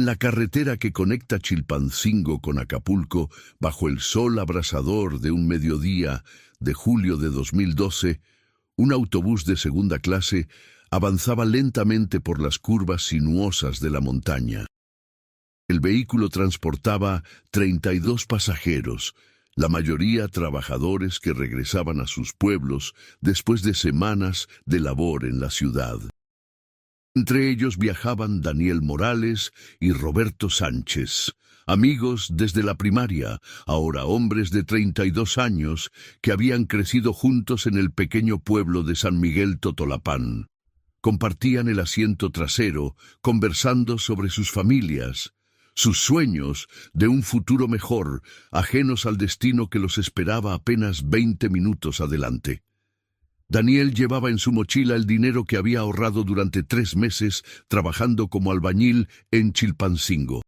En la carretera que conecta Chilpancingo con Acapulco, bajo el sol abrasador de un mediodía de julio de 2012, un autobús de segunda clase avanzaba lentamente por las curvas sinuosas de la montaña. El vehículo transportaba 32 pasajeros, la mayoría trabajadores que regresaban a sus pueblos después de semanas de labor en la ciudad. Entre ellos viajaban Daniel Morales y Roberto Sánchez, amigos desde la primaria, ahora hombres de 32 años que habían crecido juntos en el pequeño pueblo de San Miguel Totolapán. Compartían el asiento trasero, conversando sobre sus familias, sus sueños de un futuro mejor, ajenos al destino que los esperaba apenas 20 minutos adelante. Daniel llevaba en su mochila el dinero que había ahorrado durante 3 meses trabajando como albañil en Chilpancingo.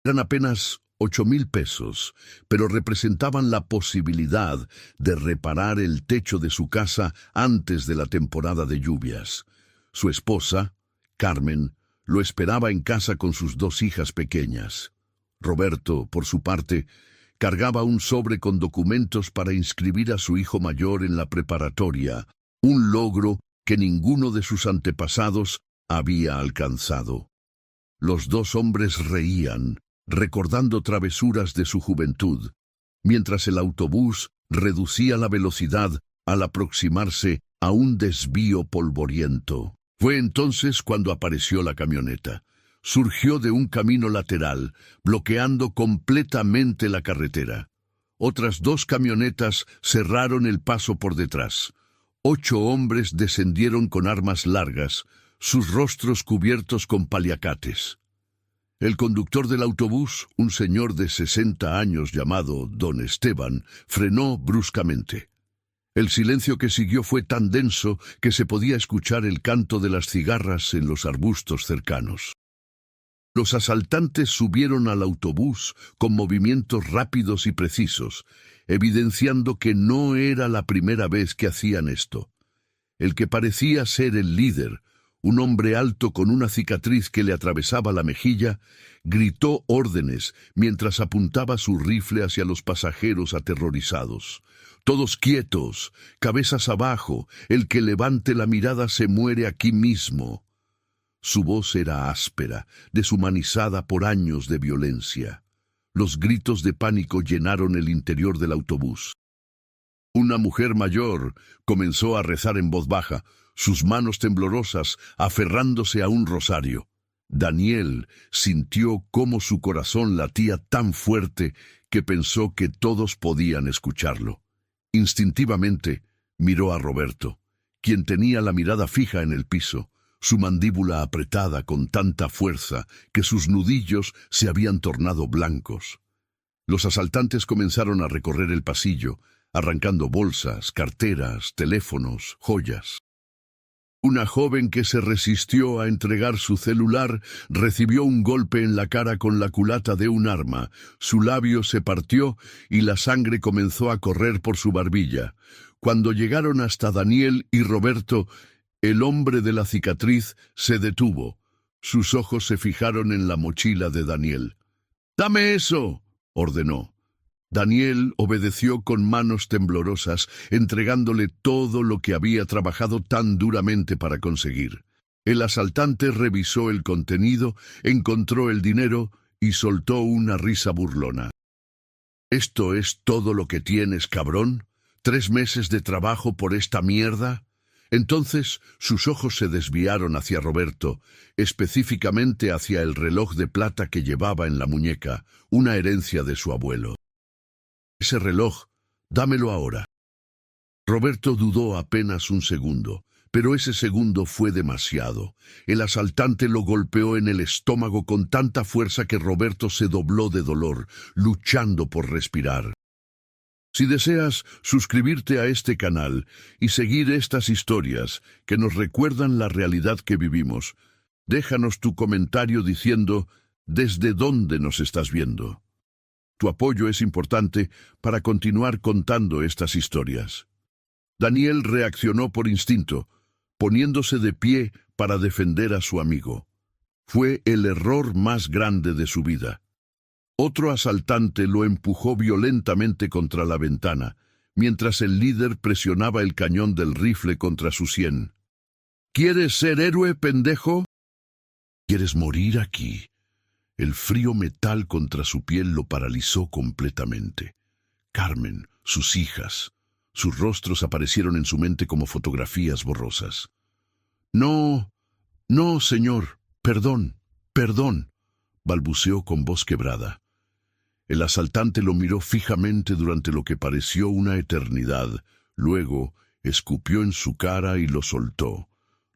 Eran apenas 8,000 pesos, pero representaban la posibilidad de reparar el techo de su casa antes de la temporada de lluvias. Su esposa, Carmen, lo esperaba en casa con sus 2 hijas pequeñas. Roberto, por su parte, cargaba un sobre con documentos para inscribir a su hijo mayor en la preparatoria, un logro que ninguno de sus antepasados había alcanzado. Los 2 hombres reían, recordando travesuras de su juventud, mientras el autobús reducía la velocidad al aproximarse a un desvío polvoriento. Fue entonces cuando apareció la camioneta. Surgió de un camino lateral, bloqueando completamente la carretera. Otras 2 camionetas cerraron el paso por detrás. 8 hombres descendieron con armas largas, sus rostros cubiertos con paliacates. El conductor del autobús, un señor de 60 años llamado Don Esteban, frenó bruscamente. El silencio que siguió fue tan denso que se podía escuchar el canto de las cigarras en los arbustos cercanos. Los asaltantes subieron al autobús con movimientos rápidos y precisos, evidenciando que no era la primera vez que hacían esto. El que parecía ser el líder, un hombre alto con una cicatriz que le atravesaba la mejilla, gritó órdenes mientras apuntaba su rifle hacia los pasajeros aterrorizados. «Todos quietos, cabezas abajo, el que levante la mirada se muere aquí mismo». Su voz era áspera, deshumanizada por años de violencia. Los gritos de pánico llenaron el interior del autobús. Una mujer mayor comenzó a rezar en voz baja, sus manos temblorosas aferrándose a un rosario. Daniel sintió cómo su corazón latía tan fuerte que pensó que todos podían escucharlo. Instintivamente miró a Roberto, quien tenía la mirada fija en el piso, su mandíbula apretada con tanta fuerza que sus nudillos se habían tornado blancos. Los asaltantes comenzaron a recorrer el pasillo, arrancando bolsas, carteras, teléfonos, joyas. Una joven que se resistió a entregar su celular recibió un golpe en la cara con la culata de un arma. Su labio se partió y la sangre comenzó a correr por su barbilla. Cuando llegaron hasta Daniel y Roberto, el hombre de la cicatriz se detuvo. Sus ojos se fijaron en la mochila de Daniel. «¡Dame eso!», ordenó. Daniel obedeció con manos temblorosas, entregándole todo lo que había trabajado tan duramente para conseguir. El asaltante revisó el contenido, encontró el dinero y soltó una risa burlona. «¿Esto es todo lo que tienes, cabrón? ¿3 meses de trabajo por esta mierda?». Entonces sus ojos se desviaron hacia Roberto, específicamente hacia el reloj de plata que llevaba en la muñeca, una herencia de su abuelo. «Ese reloj, dámelo ahora». Roberto dudó apenas un segundo, pero ese segundo fue demasiado. El asaltante lo golpeó en el estómago con tanta fuerza que Roberto se dobló de dolor, luchando por respirar. Si deseas suscribirte a este canal y seguir estas historias que nos recuerdan la realidad que vivimos, déjanos tu comentario diciendo desde dónde nos estás viendo. Tu apoyo es importante para continuar contando estas historias. Daniel reaccionó por instinto, poniéndose de pie para defender a su amigo. Fue el error más grande de su vida. Otro asaltante lo empujó violentamente contra la ventana, mientras el líder presionaba el cañón del rifle contra su sien. ¿Quieres ser héroe, pendejo? ¿Quieres morir aquí? El frío metal contra su piel lo paralizó completamente. Carmen, sus hijas, sus rostros aparecieron en su mente como fotografías borrosas. No, no, señor, perdón, balbuceó con voz quebrada. El asaltante lo miró fijamente durante lo que pareció una eternidad, luego escupió en su cara y lo soltó.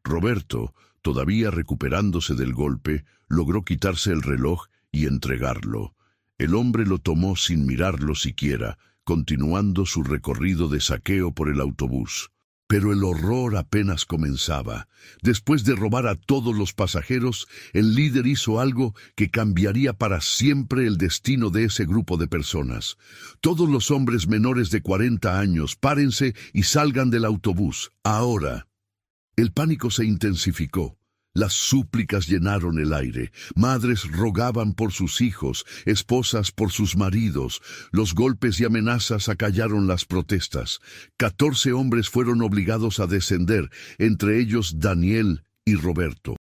Roberto, todavía recuperándose del golpe, logró quitarse el reloj y entregarlo. El hombre lo tomó sin mirarlo siquiera, continuando su recorrido de saqueo por el autobús. Pero el horror apenas comenzaba. Después de robar a todos los pasajeros, el líder hizo algo que cambiaría para siempre el destino de ese grupo de personas. Todos los hombres menores de 40 años, párense y salgan del autobús, ahora. El pánico se intensificó. Las súplicas llenaron el aire. Madres rogaban por sus hijos, esposas por sus maridos. Los golpes y amenazas acallaron las protestas. 14 hombres fueron obligados a descender, entre ellos Daniel y Roberto.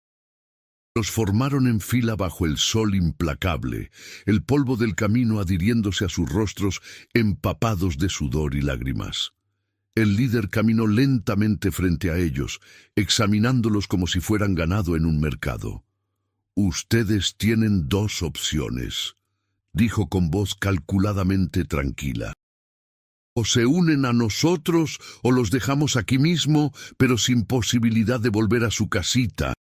Los formaron en fila bajo el sol implacable, el polvo del camino adhiriéndose a sus rostros empapados de sudor y lágrimas. El líder caminó lentamente frente a ellos, examinándolos como si fueran ganado en un mercado. «Ustedes tienen dos opciones», dijo con voz calculadamente tranquila. «O se unen a nosotros o los dejamos aquí mismo, pero sin posibilidad de volver a su casita».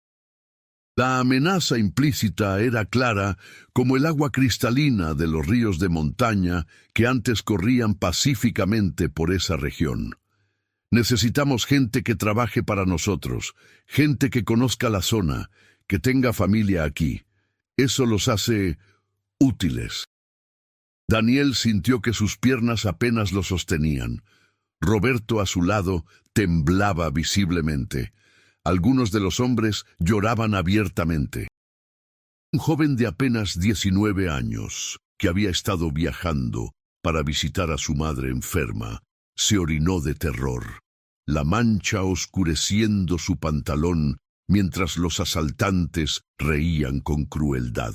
La amenaza implícita era clara como el agua cristalina de los ríos de montaña que antes corrían pacíficamente por esa región. Necesitamos gente que trabaje para nosotros, gente que conozca la zona, que tenga familia aquí. Eso los hace útiles. Daniel sintió que sus piernas apenas lo sostenían. Roberto a su lado temblaba visiblemente. Algunos de los hombres lloraban abiertamente. Un joven de apenas 19 años, que había estado viajando para visitar a su madre enferma, se orinó de terror, la mancha oscureciendo su pantalón mientras los asaltantes reían con crueldad.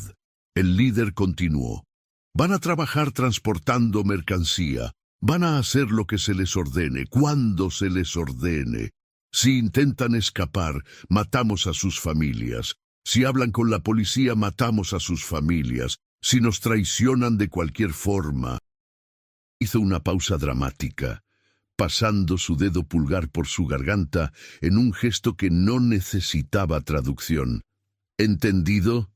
El líder continuó. Van a trabajar transportando mercancía, van a hacer lo que se les ordene, cuando se les ordene. Si intentan escapar, matamos a sus familias. Si hablan con la policía, matamos a sus familias. Si nos traicionan de cualquier forma. Hizo una pausa dramática, pasando su dedo pulgar por su garganta en un gesto que no necesitaba traducción. ¿Entendido?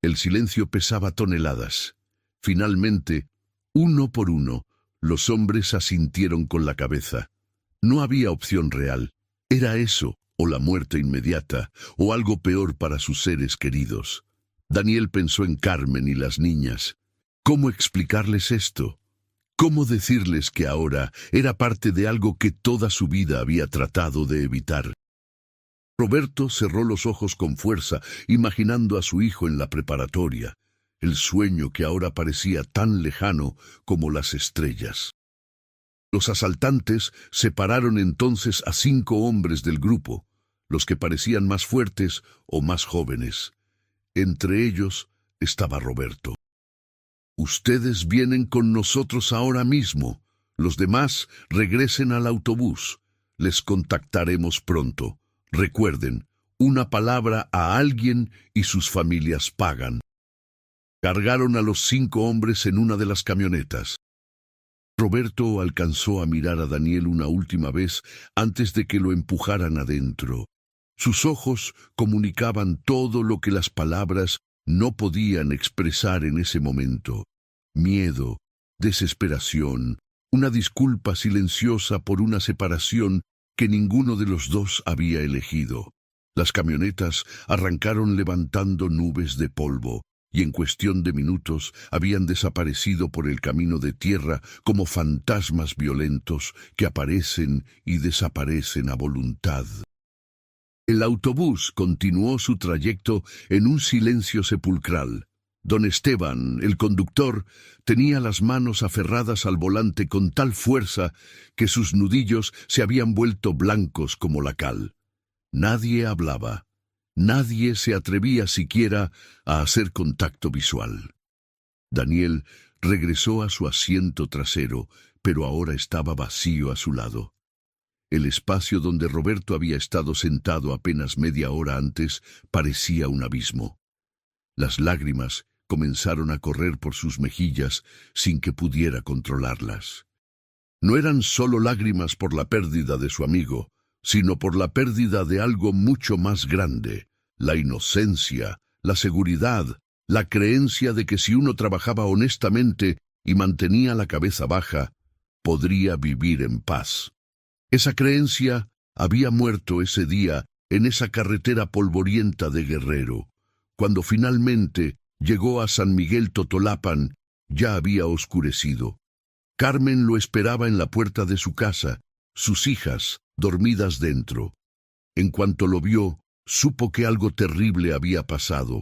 El silencio pesaba toneladas. Finalmente, uno por uno, los hombres asintieron con la cabeza. No había opción real. Era eso, o la muerte inmediata, o algo peor para sus seres queridos. Daniel pensó en Carmen y las niñas. ¿Cómo explicarles esto? ¿Cómo decirles que ahora era parte de algo que toda su vida había tratado de evitar? Roberto cerró los ojos con fuerza, imaginando a su hijo en la preparatoria, el sueño que ahora parecía tan lejano como las estrellas. Los asaltantes separaron entonces a 5 hombres del grupo, los que parecían más fuertes o más jóvenes. Entre ellos estaba Roberto. Ustedes vienen con nosotros ahora mismo. Los demás regresen al autobús. Les contactaremos pronto. Recuerden, una palabra a alguien y sus familias pagan. Cargaron a los 5 hombres en una de las camionetas. Roberto alcanzó a mirar a Daniel una última vez antes de que lo empujaran adentro. Sus ojos comunicaban todo lo que las palabras no podían expresar en ese momento. Miedo, desesperación, una disculpa silenciosa por una separación que ninguno de los dos había elegido. Las camionetas arrancaron levantando nubes de polvo, y en cuestión de minutos habían desaparecido por el camino de tierra como fantasmas violentos que aparecen y desaparecen a voluntad. El autobús continuó su trayecto en un silencio sepulcral. Don Esteban, el conductor, tenía las manos aferradas al volante con tal fuerza que sus nudillos se habían vuelto blancos como la cal. Nadie hablaba. Nadie se atrevía siquiera a hacer contacto visual. Daniel regresó a su asiento trasero, pero ahora estaba vacío a su lado. El espacio donde Roberto había estado sentado apenas media hora antes parecía un abismo. Las lágrimas comenzaron a correr por sus mejillas sin que pudiera controlarlas. No eran solo lágrimas por la pérdida de su amigo, sino por la pérdida de algo mucho más grande: la inocencia, la seguridad, la creencia de que si uno trabajaba honestamente y mantenía la cabeza baja, podría vivir en paz. Esa creencia había muerto ese día en esa carretera polvorienta de Guerrero. Cuando finalmente llegó a San Miguel Totolapan, ya había oscurecido. Carmen lo esperaba en la puerta de su casa, sus hijas dormidas dentro. En cuanto lo vio, supo que algo terrible había pasado.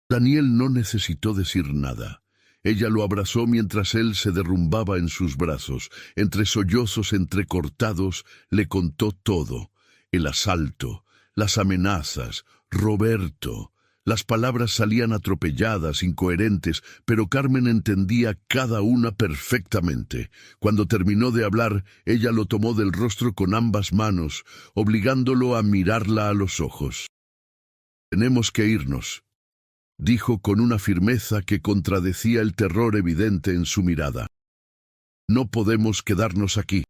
Daniel no necesitó decir nada. Ella lo abrazó mientras él se derrumbaba en sus brazos. Entre sollozos entrecortados le contó todo: el asalto, las amenazas, Roberto. Las palabras salían atropelladas, incoherentes, pero Carmen entendía cada una perfectamente. Cuando terminó de hablar, ella lo tomó del rostro con ambas manos, obligándolo a mirarla a los ojos. «Tenemos que irnos», dijo con una firmeza que contradecía el terror evidente en su mirada. «No podemos quedarnos aquí.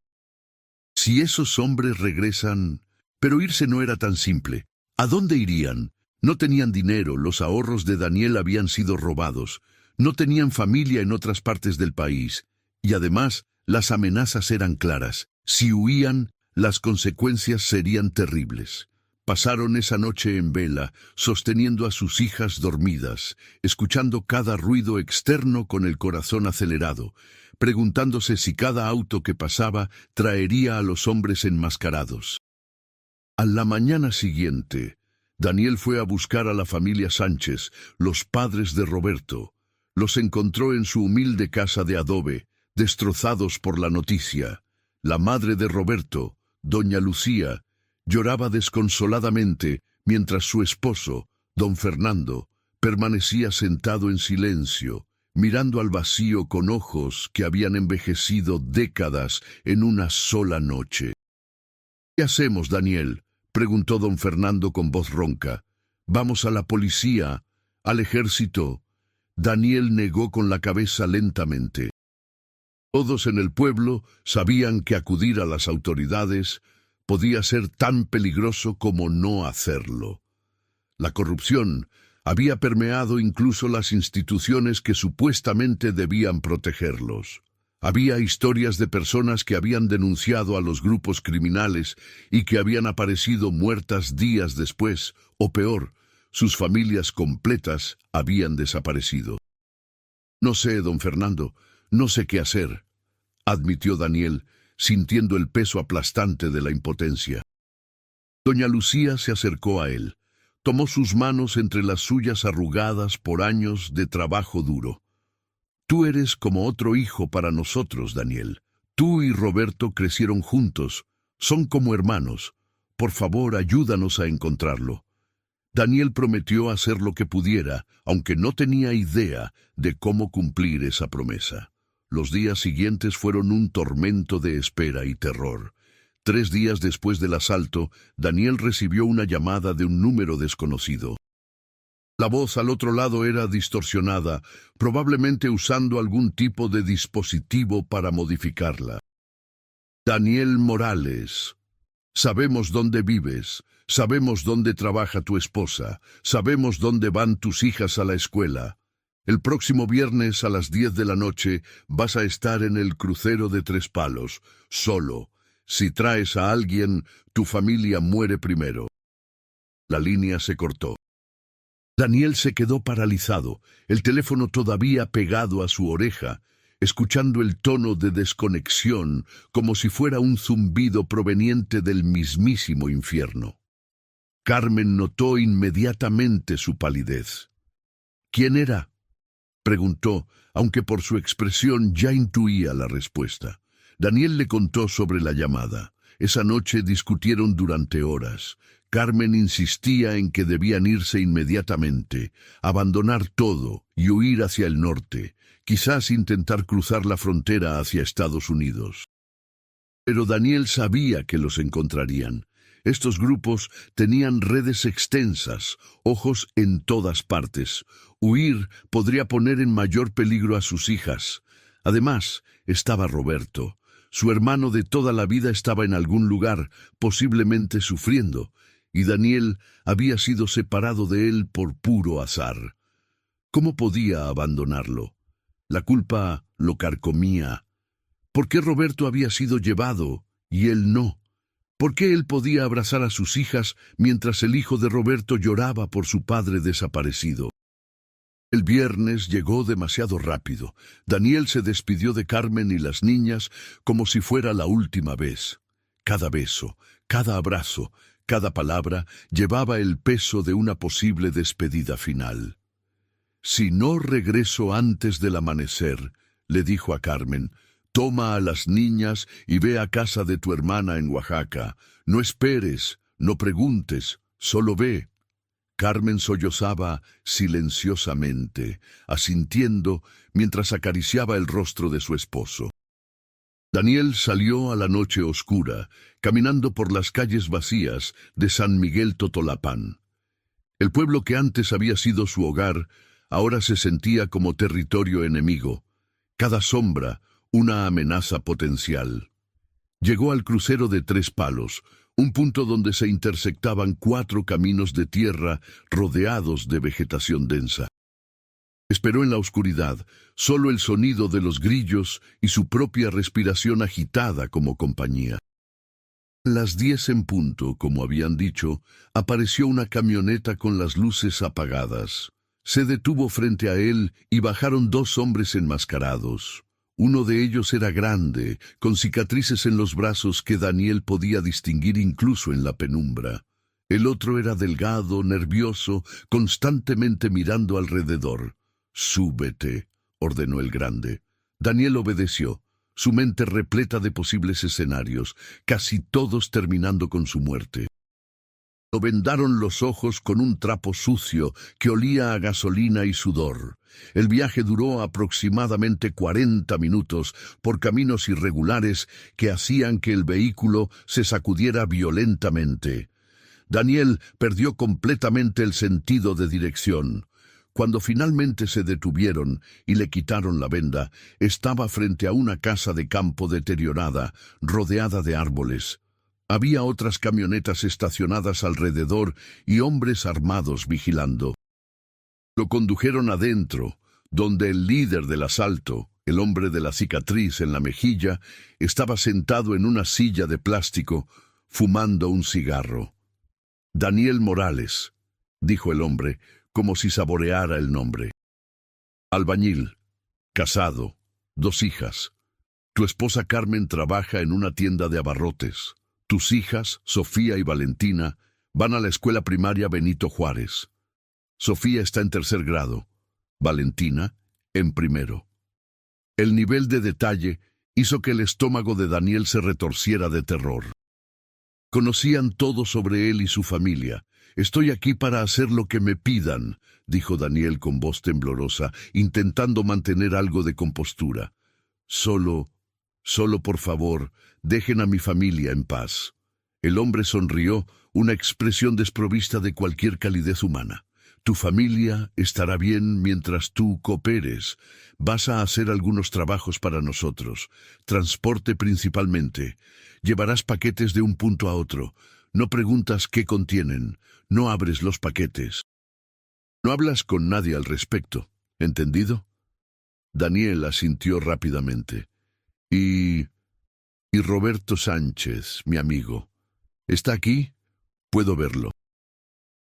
Si esos hombres regresan...» Pero irse no era tan simple. ¿A dónde irían? No tenían dinero, los ahorros de Daniel habían sido robados, no tenían familia en otras partes del país, y además las amenazas eran claras. Si huían, las consecuencias serían terribles. Pasaron esa noche en vela, sosteniendo a sus hijas dormidas, escuchando cada ruido externo con el corazón acelerado, preguntándose si cada auto que pasaba traería a los hombres enmascarados. A la mañana siguiente, Daniel fue a buscar a la familia Sánchez, los padres de Roberto. Los encontró en su humilde casa de adobe, destrozados por la noticia. La madre de Roberto, doña Lucía, lloraba desconsoladamente, mientras su esposo, don Fernando, permanecía sentado en silencio, mirando al vacío con ojos que habían envejecido décadas en una sola noche. «¿Qué hacemos, Daniel?», preguntó don Fernando con voz ronca. «¿Vamos a la policía? ¿Al ejército?». Daniel negó con la cabeza lentamente. Todos en el pueblo sabían que acudir a las autoridades podía ser tan peligroso como no hacerlo. La corrupción había permeado incluso las instituciones que supuestamente debían protegerlos. Había historias de personas que habían denunciado a los grupos criminales y que habían aparecido muertas días después, o peor, sus familias completas habían desaparecido. «No sé, don Fernando, no sé qué hacer», admitió Daniel, sintiendo el peso aplastante de la impotencia. Doña Lucía se acercó a él, tomó sus manos entre las suyas arrugadas por años de trabajo duro. «Tú eres como otro hijo para nosotros, Daniel. Tú y Roberto crecieron juntos, son como hermanos. Por favor, ayúdanos a encontrarlo». Daniel prometió hacer lo que pudiera, aunque no tenía idea de cómo cumplir esa promesa. Los días siguientes fueron un tormento de espera y terror. 3 días después del asalto, Daniel recibió una llamada de un número desconocido. La voz al otro lado era distorsionada, probablemente usando algún tipo de dispositivo para modificarla. «Daniel Morales, sabemos dónde vives, sabemos dónde trabaja tu esposa, sabemos dónde van tus hijas a la escuela. El próximo viernes a las 10 de la noche vas a estar en el crucero de 3 Palos, solo. Si traes a alguien, tu familia muere primero». La línea se cortó. Daniel se quedó paralizado, el teléfono todavía pegado a su oreja, escuchando el tono de desconexión como si fuera un zumbido proveniente del mismísimo infierno. Carmen notó inmediatamente su palidez. ¿Quién era?, preguntó, aunque por su expresión ya intuía la respuesta. Daniel le contó sobre la llamada. Esa noche discutieron durante horas. Carmen insistía en que debían irse inmediatamente, abandonar todo y huir hacia el norte, quizás intentar cruzar la frontera hacia Estados Unidos. Pero Daniel sabía que los encontrarían. Estos grupos tenían redes extensas, ojos en todas partes. Huir podría poner en mayor peligro a sus hijas. Además, estaba Roberto. Su hermano de toda la vida estaba en algún lugar, posiblemente sufriendo, y Daniel había sido separado de él por puro azar. ¿Cómo podía abandonarlo? La culpa lo carcomía. ¿Por qué Roberto había sido llevado y él no? ¿Por qué él podía abrazar a sus hijas mientras el hijo de Roberto lloraba por su padre desaparecido? El viernes llegó demasiado rápido. Daniel se despidió de Carmen y las niñas como si fuera la última vez. Cada beso, cada abrazo, cada palabra llevaba el peso de una posible despedida final. «Si no regreso antes del amanecer», le dijo a Carmen, «toma a las niñas y ve a casa de tu hermana en Oaxaca. No esperes, no preguntes, solo ve». Carmen sollozaba silenciosamente, asintiendo mientras acariciaba el rostro de su esposo. Daniel salió a la noche oscura, caminando por las calles vacías de San Miguel Totolapán. El pueblo que antes había sido su hogar, ahora se sentía como territorio enemigo. Cada sombra, una amenaza potencial. Llegó al crucero de 3 Palos, un punto donde se intersectaban 4 caminos de tierra rodeados de vegetación densa. Esperó en la oscuridad, solo el sonido de los grillos y su propia respiración agitada como compañía. A las 10 en punto, como habían dicho, apareció una camioneta con las luces apagadas. Se detuvo frente a él y bajaron 2 hombres enmascarados. Uno de ellos era grande, con cicatrices en los brazos que Daniel podía distinguir incluso en la penumbra. El otro era delgado, nervioso, constantemente mirando alrededor. «Súbete», ordenó el grande. Daniel obedeció, su mente repleta de posibles escenarios, casi todos terminando con su muerte. Lo vendaron los ojos con un trapo sucio que olía a gasolina y sudor. El viaje duró aproximadamente 40 minutos por caminos irregulares que hacían que el vehículo se sacudiera violentamente. Daniel perdió completamente el sentido de dirección. Cuando finalmente se detuvieron y le quitaron la venda, estaba frente a una casa de campo deteriorada, rodeada de árboles. Había otras camionetas estacionadas alrededor y hombres armados vigilando. Lo condujeron adentro, donde el líder del asalto, el hombre de la cicatriz en la mejilla, estaba sentado en una silla de plástico, fumando un cigarro. «Daniel Morales», dijo el hombre, como si saboreara el nombre. «Albañil, casado, 2 hijas. Tu esposa Carmen trabaja en una tienda de abarrotes. Tus hijas, Sofía y Valentina, van a la escuela primaria Benito Juárez. Sofía está en 3er grado, Valentina en 1º. El nivel de detalle hizo que el estómago de Daniel se retorciera de terror. Conocían todo sobre él y su familia. «Estoy aquí para hacer lo que me pidan», dijo Daniel con voz temblorosa, intentando mantener algo de compostura. Solo por favor, dejen a mi familia en paz». El hombre sonrió, una expresión desprovista de cualquier calidez humana. «Tu familia estará bien mientras tú cooperes. Vas a hacer algunos trabajos para nosotros. Transporte principalmente. Llevarás paquetes de un punto a otro. No preguntas qué contienen. No abres los paquetes. No hablas con nadie al respecto. ¿Entendido?» Daniel asintió rápidamente. Y Roberto Sánchez, mi amigo, ¿está aquí? Puedo verlo».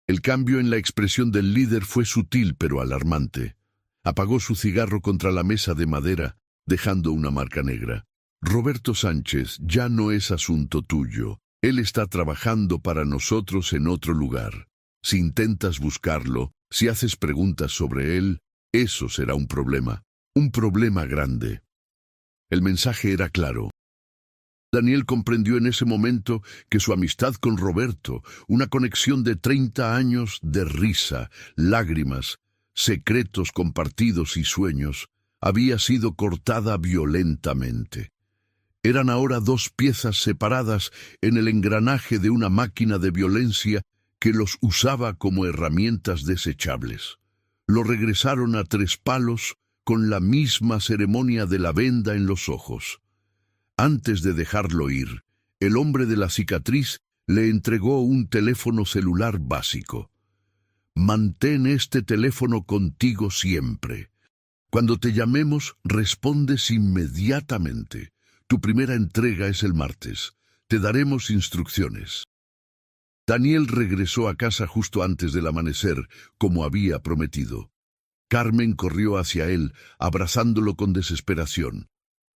El cambio en la expresión del líder fue sutil pero alarmante. Apagó su cigarro contra la mesa de madera, dejando una marca negra. «Roberto Sánchez ya no es asunto tuyo», Él está trabajando para nosotros en otro lugar. Si intentas buscarlo, si haces preguntas sobre él, eso será un problema grande. El mensaje era claro. Daniel comprendió en ese momento que su amistad con Roberto, una conexión de 30 años de risa, lágrimas, secretos compartidos y sueños, había sido cortada violentamente. Eran ahora dos piezas separadas en el engranaje de una máquina de violencia que los usaba como herramientas desechables. Lo regresaron a Tres Palos con la misma ceremonia de la venda en los ojos. Antes de dejarlo ir, el hombre de la cicatriz le entregó un teléfono celular básico. Mantén este teléfono contigo siempre. Cuando te llamemos, respondes inmediatamente. Tu primera entrega es el martes. Te daremos instrucciones. Daniel regresó a casa justo antes del amanecer, como había prometido. Carmen corrió hacia él, abrazándolo con desesperación.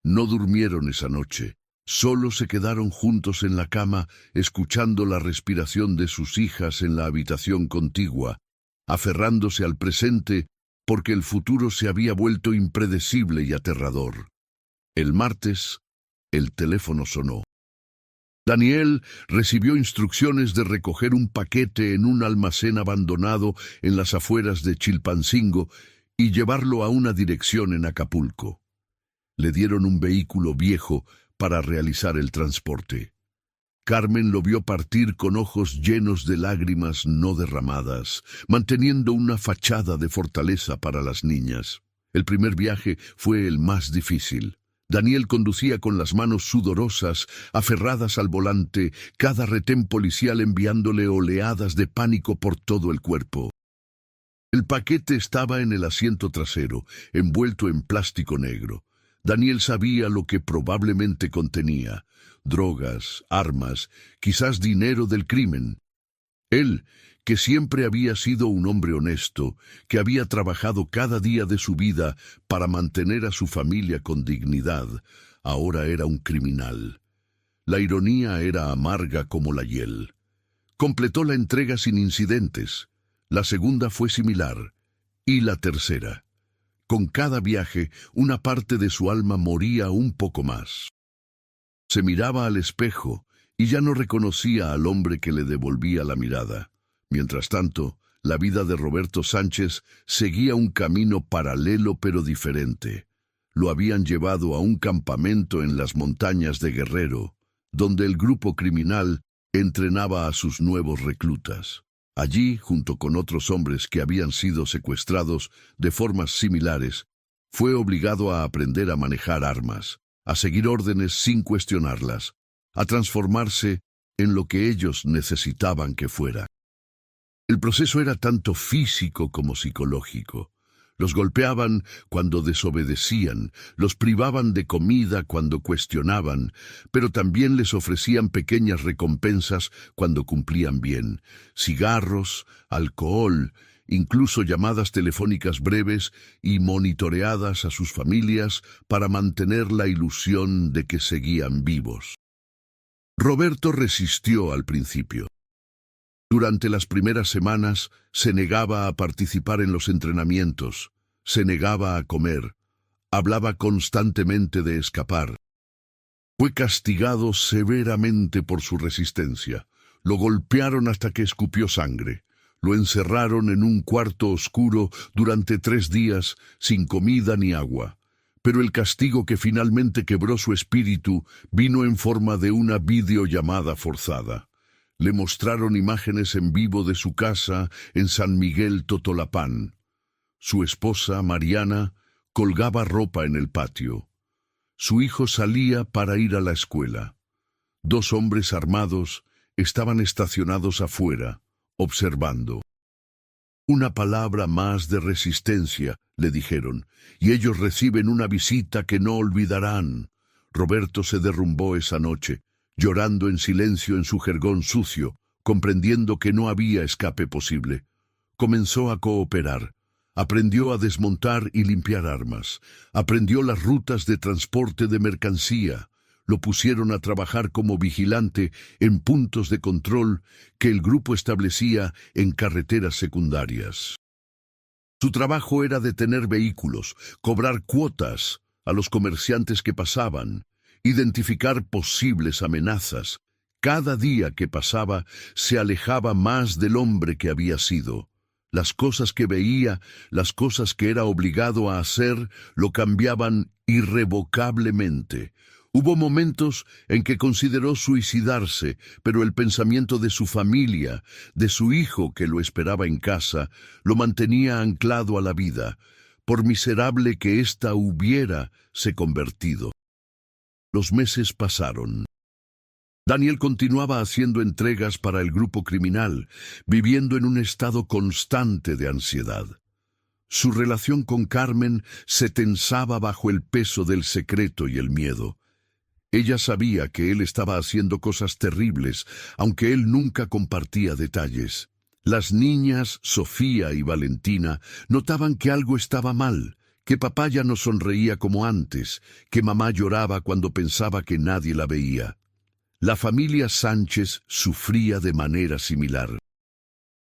No durmieron esa noche. Solo se quedaron juntos en la cama, escuchando la respiración de sus hijas en la habitación contigua, aferrándose al presente porque el futuro se había vuelto impredecible y aterrador. El martes, el teléfono sonó. Daniel recibió instrucciones de recoger un paquete en un almacén abandonado en las afueras de Chilpancingo y llevarlo a una dirección en Acapulco. Le dieron un vehículo viejo para realizar el transporte. Carmen lo vio partir con ojos llenos de lágrimas no derramadas, manteniendo una fachada de fortaleza para las niñas. El primer viaje fue el más difícil. Daniel conducía con las manos sudorosas, aferradas al volante, cada retén policial enviándole oleadas de pánico por todo el cuerpo. El paquete estaba en el asiento trasero, envuelto en plástico negro. Daniel sabía lo que probablemente contenía: drogas, armas, quizás dinero del crimen. Él, que siempre había sido un hombre honesto, que había trabajado cada día de su vida para mantener a su familia con dignidad, ahora era un criminal. La ironía era amarga como la hiel. Completó la entrega sin incidentes. La segunda fue similar. Y la tercera. Con cada viaje, una parte de su alma moría un poco más. Se miraba al espejo y ya no reconocía al hombre que le devolvía la mirada. Mientras tanto, la vida de Roberto Sánchez seguía un camino paralelo pero diferente. Lo habían llevado a un campamento en las montañas de Guerrero, donde el grupo criminal entrenaba a sus nuevos reclutas. Allí, junto con otros hombres que habían sido secuestrados de formas similares, fue obligado a aprender a manejar armas, a seguir órdenes sin cuestionarlas, a transformarse en lo que ellos necesitaban que fuera. El proceso era tanto físico como psicológico. Los golpeaban cuando desobedecían, los privaban de comida cuando cuestionaban, pero también les ofrecían pequeñas recompensas cuando cumplían bien: cigarros, alcohol, incluso llamadas telefónicas breves y monitoreadas a sus familias para mantener la ilusión de que seguían vivos. Roberto resistió al principio. Durante las primeras semanas se negaba a participar en los entrenamientos, se negaba a comer, hablaba constantemente de escapar. Fue castigado severamente por su resistencia. Lo golpearon hasta que escupió sangre. Lo encerraron en un cuarto oscuro durante 3 días, sin comida ni agua. Pero el castigo que finalmente quebró su espíritu vino en forma de una videollamada forzada. Le mostraron imágenes en vivo de su casa en San Miguel Totolapán. Su esposa, Mariana, colgaba ropa en el patio. Su hijo salía para ir a la escuela. 2 hombres armados estaban estacionados afuera, observando. Una palabra más de resistencia, le dijeron, y ellos reciben una visita que no olvidarán. Roberto se derrumbó esa noche, llorando en silencio en su jergón sucio, comprendiendo que no había escape posible. Comenzó a cooperar. Aprendió a desmontar y limpiar armas. Aprendió las rutas de transporte de mercancía. lo pusieron a trabajar como vigilante en puntos de control que el grupo establecía en carreteras secundarias. Su trabajo era detener vehículos, cobrar cuotas a los comerciantes que pasaban, identificar posibles amenazas. Cada día que pasaba se alejaba más del hombre que había sido. Las cosas que veía, las cosas que era obligado a hacer, lo cambiaban irrevocablemente. Hubo momentos en que consideró suicidarse, pero el pensamiento de su familia, de su hijo que lo esperaba en casa, lo mantenía anclado a la vida, por miserable que ésta hubiera se convertido. Los meses pasaron. Daniel continuaba haciendo entregas para el grupo criminal, viviendo en un estado constante de ansiedad. Su relación con Carmen se tensaba bajo el peso del secreto y el miedo. Ella sabía que él estaba haciendo cosas terribles, aunque él nunca compartía detalles. Las niñas, Sofía y Valentina, notaban que algo estaba mal, que papá ya no sonreía como antes, que mamá lloraba cuando pensaba que nadie la veía. La familia Sánchez sufría de manera similar.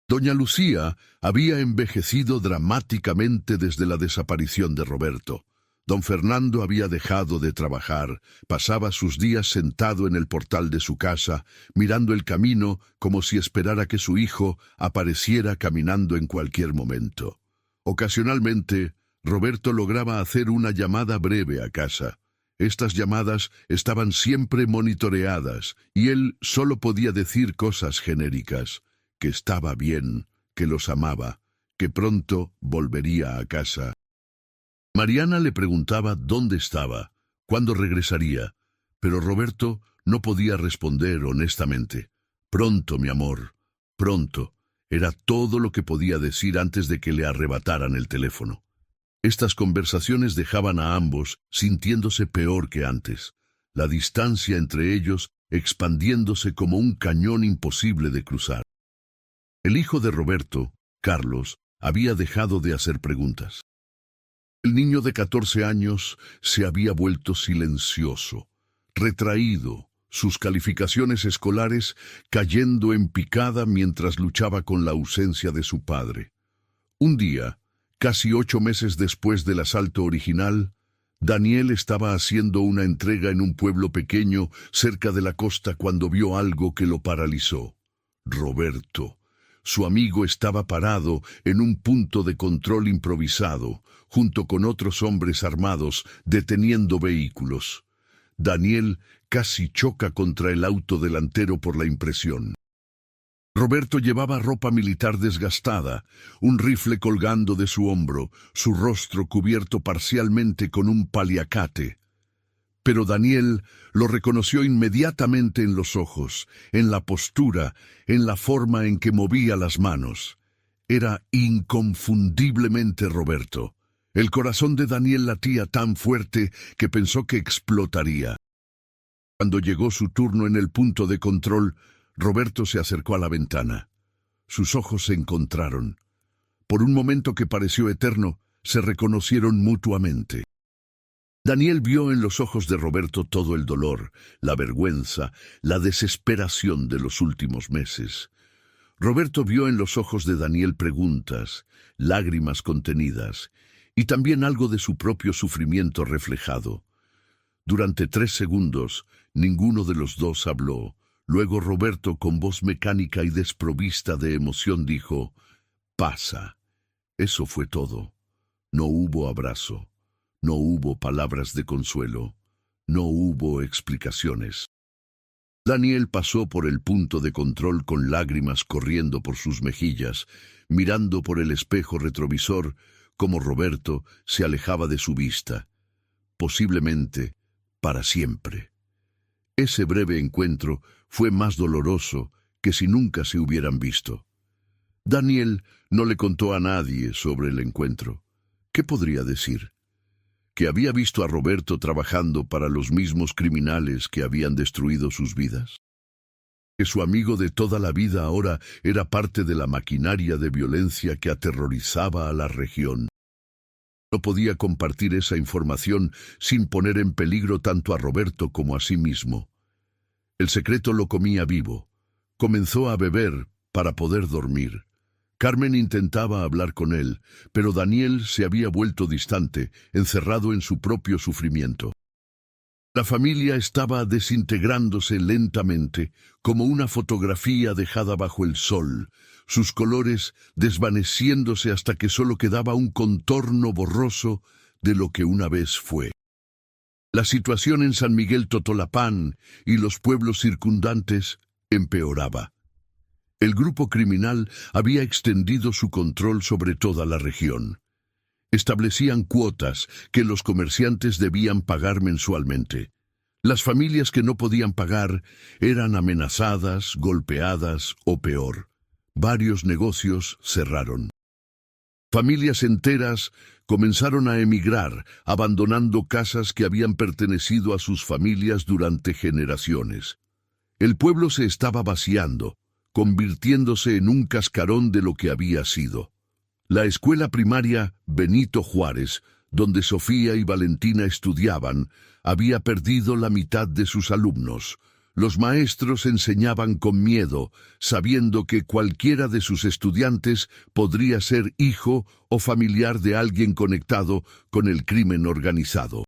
Doña Lucía había envejecido dramáticamente desde la desaparición de Roberto. Don Fernando había dejado de trabajar, pasaba sus días sentado en el portal de su casa, mirando el camino como si esperara que su hijo apareciera caminando en cualquier momento. Ocasionalmente, Roberto lograba hacer una llamada breve a casa. Estas llamadas estaban siempre monitoreadas y él solo podía decir cosas genéricas, que estaba bien, que los amaba, que pronto volvería a casa. Mariana le preguntaba dónde estaba, cuándo regresaría, pero Roberto no podía responder honestamente. Pronto, mi amor, pronto. Era todo lo que podía decir antes de que le arrebataran el teléfono. Estas conversaciones dejaban a ambos sintiéndose peor que antes, la distancia entre ellos expandiéndose como un cañón imposible de cruzar. El hijo de Roberto, Carlos, había dejado de hacer preguntas. El niño de 14 años se había vuelto silencioso, retraído, sus calificaciones escolares cayendo en picada mientras luchaba con la ausencia de su padre. Un día, casi 8 meses después del asalto original, Daniel estaba haciendo una entrega en un pueblo pequeño cerca de la costa cuando vio algo que lo paralizó. Roberto. Su amigo estaba parado en un punto de control improvisado, junto con otros hombres armados, deteniendo vehículos. Daniel casi choca contra el auto delantero por la impresión. Roberto llevaba ropa militar desgastada, un rifle colgando de su hombro, su rostro cubierto parcialmente con un paliacate. Pero Daniel lo reconoció inmediatamente en los ojos, en la postura, en la forma en que movía las manos. Era inconfundiblemente Roberto. El corazón de Daniel latía tan fuerte que pensó que explotaría. Cuando llegó su turno en el punto de control, Roberto se acercó a la ventana. Sus ojos se encontraron. Por un momento que pareció eterno, se reconocieron mutuamente. Daniel vio en los ojos de Roberto todo el dolor, la vergüenza, la desesperación de los últimos meses. Roberto vio en los ojos de Daniel preguntas, lágrimas contenidas, y también algo de su propio sufrimiento reflejado. Durante 3 segundos, ninguno de los dos habló. Luego Roberto, con voz mecánica y desprovista de emoción, dijo: «Pasa». Eso fue todo. No hubo abrazo. No hubo palabras de consuelo, no hubo explicaciones. Daniel pasó por el punto de control con lágrimas corriendo por sus mejillas, mirando por el espejo retrovisor como Roberto se alejaba de su vista, posiblemente para siempre. Ese breve encuentro fue más doloroso que si nunca se hubieran visto. Daniel no le contó a nadie sobre el encuentro. ¿Qué podría decir? ¿Que había visto a Roberto trabajando para los mismos criminales que habían destruido sus vidas? ¿Que su amigo de toda la vida ahora era parte de la maquinaria de violencia que aterrorizaba a la región? No podía compartir esa información sin poner en peligro tanto a Roberto como a sí mismo. El secreto lo comía vivo. Comenzó a beber para poder dormir. Carmen intentaba hablar con él, pero Daniel se había vuelto distante, encerrado en su propio sufrimiento. La familia estaba desintegrándose lentamente, como una fotografía dejada bajo el sol, sus colores desvaneciéndose hasta que solo quedaba un contorno borroso de lo que una vez fue. La situación en San Miguel Totolapán y los pueblos circundantes empeoraba. El grupo criminal había extendido su control sobre toda la región. Establecían cuotas que los comerciantes debían pagar mensualmente. Las familias que no podían pagar eran amenazadas, golpeadas o peor. Varios negocios cerraron. Familias enteras comenzaron a emigrar, abandonando casas que habían pertenecido a sus familias durante generaciones. El pueblo se estaba vaciando, convirtiéndose en un cascarón de lo que había sido. La escuela primaria Benito Juárez, donde Sofía y Valentina estudiaban, había perdido la mitad de sus alumnos. Los maestros enseñaban con miedo, sabiendo que cualquiera de sus estudiantes podría ser hijo o familiar de alguien conectado con el crimen organizado.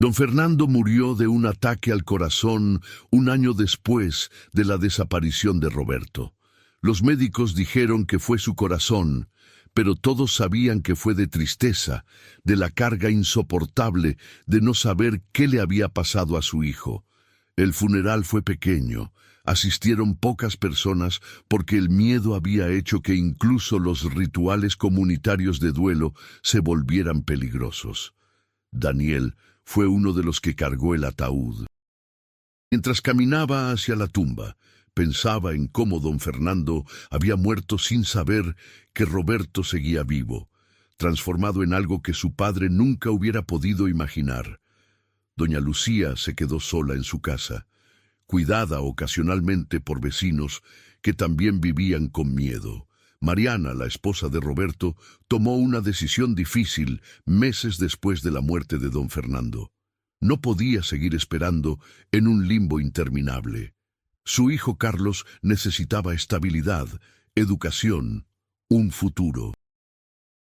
Don Fernando murió de un ataque al corazón un año después de la desaparición de Roberto. Los médicos dijeron que fue su corazón, pero todos sabían que fue de tristeza, de la carga insoportable de no saber qué le había pasado a su hijo. El funeral fue pequeño, asistieron pocas personas porque el miedo había hecho que incluso los rituales comunitarios de duelo se volvieran peligrosos. Daniel fue uno de los que cargó el ataúd. Mientras caminaba hacia la tumba, pensaba en cómo don Fernando había muerto sin saber que Roberto seguía vivo, transformado en algo que su padre nunca hubiera podido imaginar. Doña Lucía se quedó sola en su casa, cuidada ocasionalmente por vecinos que también vivían con miedo. Mariana, la esposa de Roberto, tomó una decisión difícil meses después de la muerte de don Fernando. No podía seguir esperando en un limbo interminable. Su hijo Carlos necesitaba estabilidad, educación, un futuro.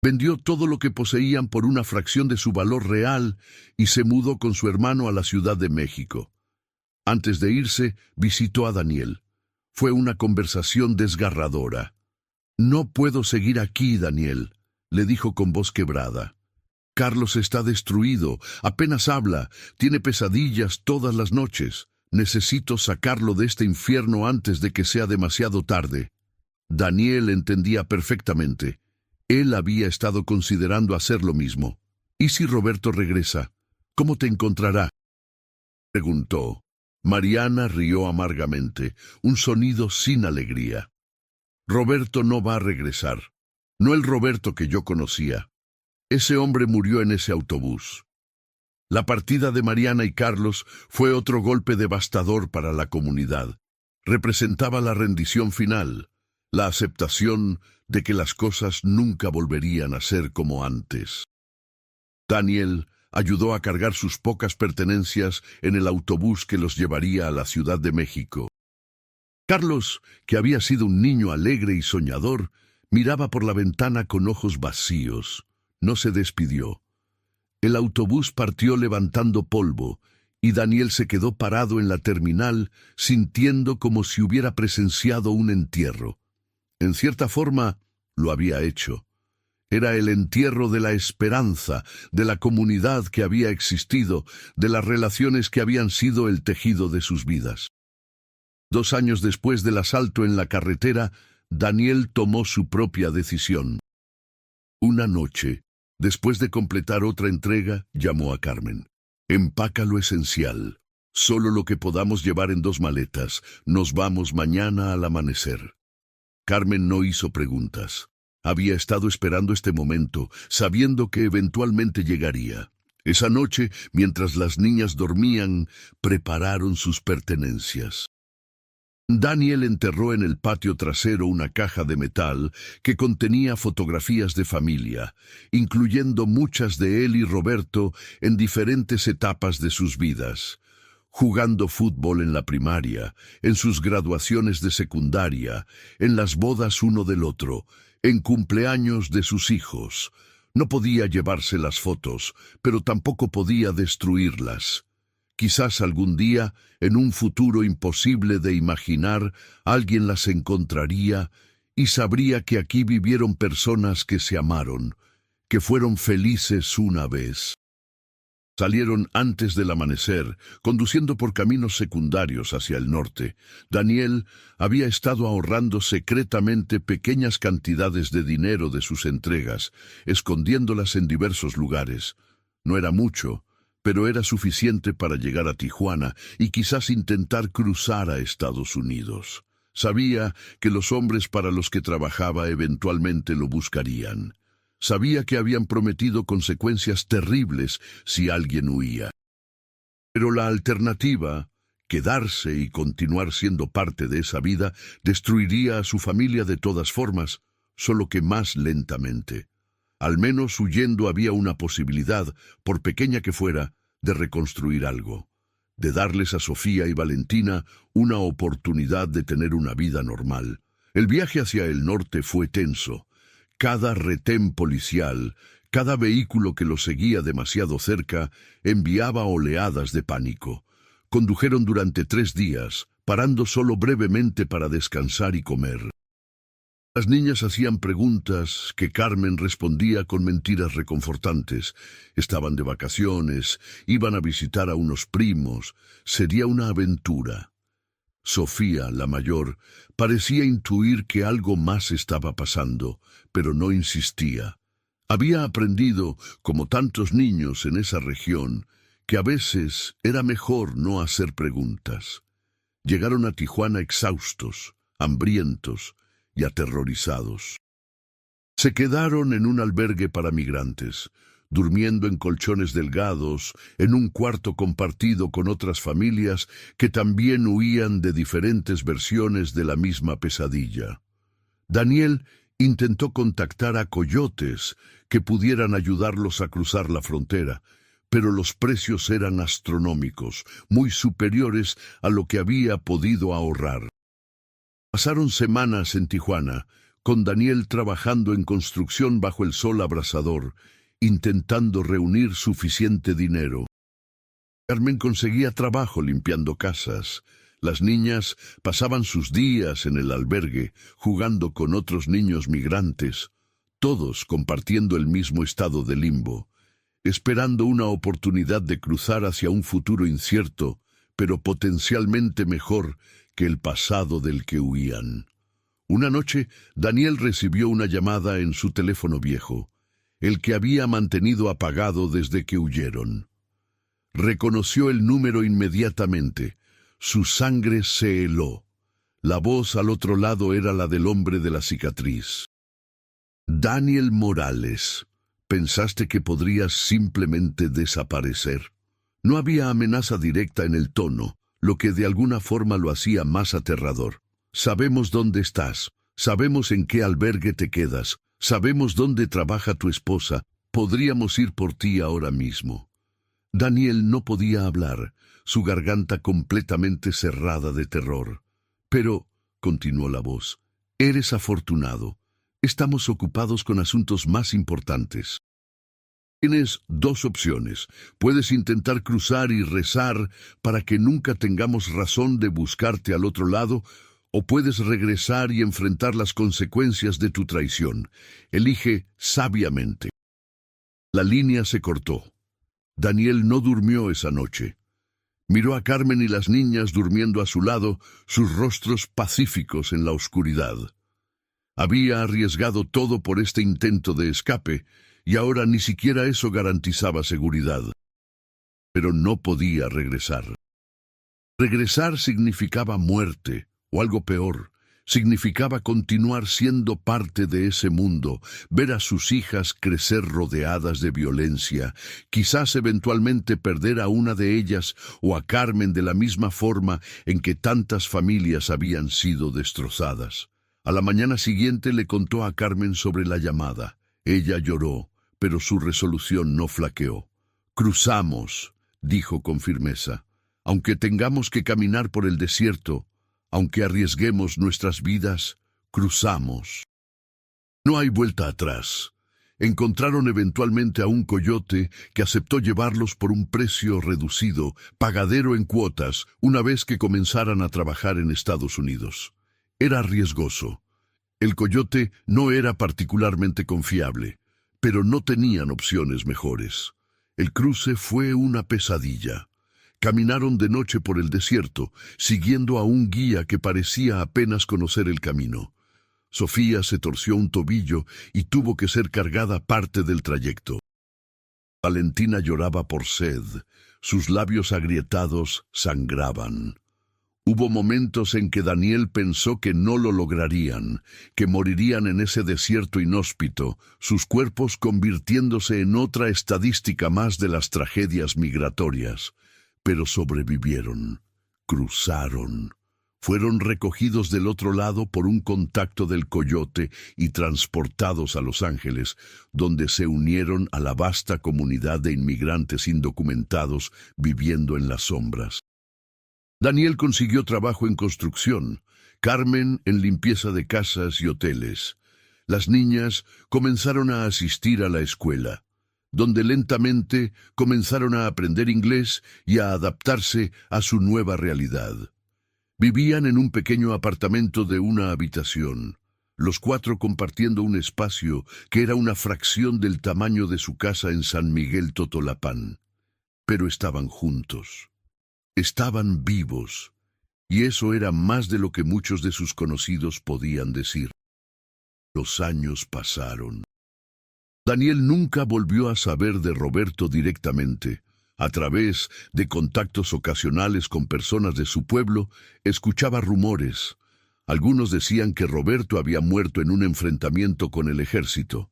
Vendió todo lo que poseían por una fracción de su valor real y se mudó con su hermano a la Ciudad de México. Antes de irse, visitó a Daniel. Fue una conversación desgarradora. «No puedo seguir aquí, Daniel», le dijo con voz quebrada. «Carlos está destruido, apenas habla, tiene pesadillas todas las noches. Necesito sacarlo de este infierno antes de que sea demasiado tarde». Daniel entendía perfectamente. Él había estado considerando hacer lo mismo. «¿Y si Roberto regresa? ¿Cómo te encontrará?», preguntó. Mariana rió amargamente, un sonido sin alegría. «Roberto no va a regresar. No el Roberto que yo conocía. Ese hombre murió en ese autobús». La partida de Mariana y Carlos fue otro golpe devastador para la comunidad. Representaba la rendición final, la aceptación de que las cosas nunca volverían a ser como antes. Daniel ayudó a cargar sus pocas pertenencias en el autobús que los llevaría a la Ciudad de México. Carlos, que había sido un niño alegre y soñador, miraba por la ventana con ojos vacíos. No se despidió. El autobús partió levantando polvo, y Daniel se quedó parado en la terminal, sintiendo como si hubiera presenciado un entierro. En cierta forma, lo había hecho. Era el entierro de la esperanza, de la comunidad que había existido, de las relaciones que habían sido el tejido de sus vidas. 2 años después del asalto en la carretera, Daniel tomó su propia decisión. Una noche, después de completar otra entrega, llamó a Carmen. «Empaca lo esencial. Solo lo que podamos llevar en 2 maletas. Nos vamos mañana al amanecer». Carmen no hizo preguntas. Había estado esperando este momento, sabiendo que eventualmente llegaría. Esa noche, mientras las niñas dormían, prepararon sus pertenencias. Daniel enterró en el patio trasero una caja de metal que contenía fotografías de familia, incluyendo muchas de él y Roberto en diferentes etapas de sus vidas. Jugando fútbol en la primaria, en sus graduaciones de secundaria, en las bodas uno del otro, en cumpleaños de sus hijos. No podía llevarse las fotos, pero tampoco podía destruirlas. Quizás algún día, en un futuro imposible de imaginar, alguien las encontraría y sabría que aquí vivieron personas que se amaron, que fueron felices una vez. Salieron antes del amanecer, conduciendo por caminos secundarios hacia el norte. Daniel había estado ahorrando secretamente pequeñas cantidades de dinero de sus entregas, escondiéndolas en diversos lugares. No era mucho, pero era suficiente para llegar a Tijuana y quizás intentar cruzar a Estados Unidos. Sabía que los hombres para los que trabajaba eventualmente lo buscarían. Sabía que habían prometido consecuencias terribles si alguien huía. Pero la alternativa, quedarse y continuar siendo parte de esa vida, destruiría a su familia de todas formas, solo que más lentamente. Al menos huyendo había una posibilidad, por pequeña que fuera, de reconstruir algo, de darles a Sofía y Valentina una oportunidad de tener una vida normal. El viaje hacia el norte fue tenso. Cada retén policial, cada vehículo que los seguía demasiado cerca, enviaba oleadas de pánico. Condujeron durante 3 días, parando solo brevemente para descansar y comer. Las niñas hacían preguntas que Carmen respondía con mentiras reconfortantes. Estaban de vacaciones, iban a visitar a unos primos, sería una aventura. Sofía, la mayor, parecía intuir que algo más estaba pasando, pero no insistía. Había aprendido, como tantos niños en esa región, que a veces era mejor no hacer preguntas. Llegaron a Tijuana exhaustos, hambrientos y aterrorizados. Se quedaron en un albergue para migrantes, durmiendo en colchones delgados, en un cuarto compartido con otras familias que también huían de diferentes versiones de la misma pesadilla. Daniel intentó contactar a coyotes que pudieran ayudarlos a cruzar la frontera, pero los precios eran astronómicos, muy superiores a lo que había podido ahorrar. Pasaron semanas en Tijuana, con Daniel trabajando en construcción bajo el sol abrasador, intentando reunir suficiente dinero. Carmen conseguía trabajo limpiando casas. Las niñas pasaban sus días en el albergue, jugando con otros niños migrantes, todos compartiendo el mismo estado de limbo, esperando una oportunidad de cruzar hacia un futuro incierto, pero potencialmente mejor que el pasado del que huían. Una noche, Daniel recibió una llamada en su teléfono viejo, el que había mantenido apagado desde que huyeron. Reconoció el número inmediatamente. Su sangre se heló. La voz al otro lado era la del hombre de la cicatriz. Daniel Morales, ¿pensaste que podrías simplemente desaparecer? No había amenaza directa en el tono, lo que de alguna forma lo hacía más aterrador. Sabemos dónde estás, sabemos en qué albergue te quedas, sabemos dónde trabaja tu esposa, podríamos ir por ti ahora mismo. Daniel no podía hablar, su garganta completamente cerrada de terror. Pero, continuó la voz, eres afortunado. Estamos ocupados con asuntos más importantes. Tienes 2 opciones. Puedes intentar cruzar y rezar para que nunca tengamos razón de buscarte al otro lado, o puedes regresar y enfrentar las consecuencias de tu traición. Elige sabiamente. La línea se cortó. Daniel no durmió esa noche. Miró a Carmen y las niñas durmiendo a su lado, sus rostros pacíficos en la oscuridad. Había arriesgado todo por este intento de escape, y ahora ni siquiera eso garantizaba seguridad. Pero no podía regresar. Regresar significaba muerte, o algo peor, Significaba continuar siendo parte de ese mundo, ver a sus hijas crecer rodeadas de violencia, quizás eventualmente perder a una de ellas o a Carmen de la misma forma en que tantas familias habían sido destrozadas. A la mañana siguiente le contó a Carmen sobre la llamada. Ella lloró, pero su resolución no flaqueó. «Cruzamos», dijo con firmeza. «Aunque tengamos que caminar por el desierto, aunque arriesguemos nuestras vidas, cruzamos». No hay vuelta atrás. Encontraron eventualmente a un coyote que aceptó llevarlos por un precio reducido, pagadero en cuotas, una vez que comenzaran a trabajar en Estados Unidos. Era riesgoso. El coyote no era particularmente confiable, pero no tenían opciones mejores. El cruce fue una pesadilla. Caminaron de noche por el desierto, siguiendo a un guía que parecía apenas conocer el camino. Sofía se torció un tobillo y tuvo que ser cargada parte del trayecto. Valentina lloraba por sed, sus labios agrietados sangraban. Hubo momentos en que Daniel pensó que no lo lograrían, que morirían en ese desierto inhóspito, sus cuerpos convirtiéndose en otra estadística más de las tragedias migratorias. Pero sobrevivieron, cruzaron. Fueron recogidos del otro lado por un contacto del coyote y transportados a Los Ángeles, donde se unieron a la vasta comunidad de inmigrantes indocumentados viviendo en las sombras. Daniel consiguió trabajo en construcción, Carmen en limpieza de casas y hoteles. Las niñas comenzaron a asistir a la escuela, donde lentamente comenzaron a aprender inglés y a adaptarse a su nueva realidad. Vivían en un pequeño apartamento de una habitación, los cuatro compartiendo un espacio que era una fracción del tamaño de su casa en San Miguel Totolapán. Pero estaban juntos. Estaban vivos, y eso era más de lo que muchos de sus conocidos podían decir. Los años pasaron. Daniel nunca volvió a saber de Roberto directamente. A través de contactos ocasionales con personas de su pueblo, escuchaba rumores. Algunos decían que Roberto había muerto en un enfrentamiento con el ejército.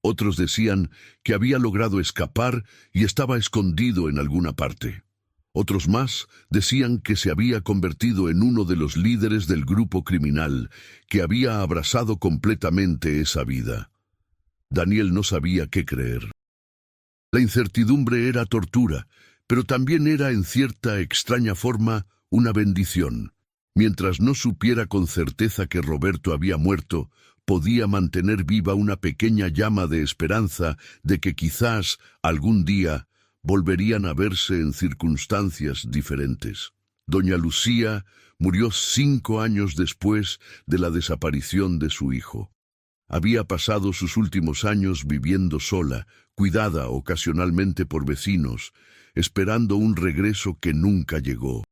Otros decían que había logrado escapar y estaba escondido en alguna parte. Otros más decían que se había convertido en uno de los líderes del grupo criminal, que había abrazado completamente esa vida. Daniel no sabía qué creer. La incertidumbre era tortura, pero también era en cierta extraña forma una bendición. Mientras no supiera con certeza que Roberto había muerto, podía mantener viva una pequeña llama de esperanza de que quizás algún día volverían a verse en circunstancias diferentes. Doña Lucía murió 5 años después de la desaparición de su hijo. Había pasado sus últimos años viviendo sola, cuidada ocasionalmente por vecinos, esperando un regreso que nunca llegó.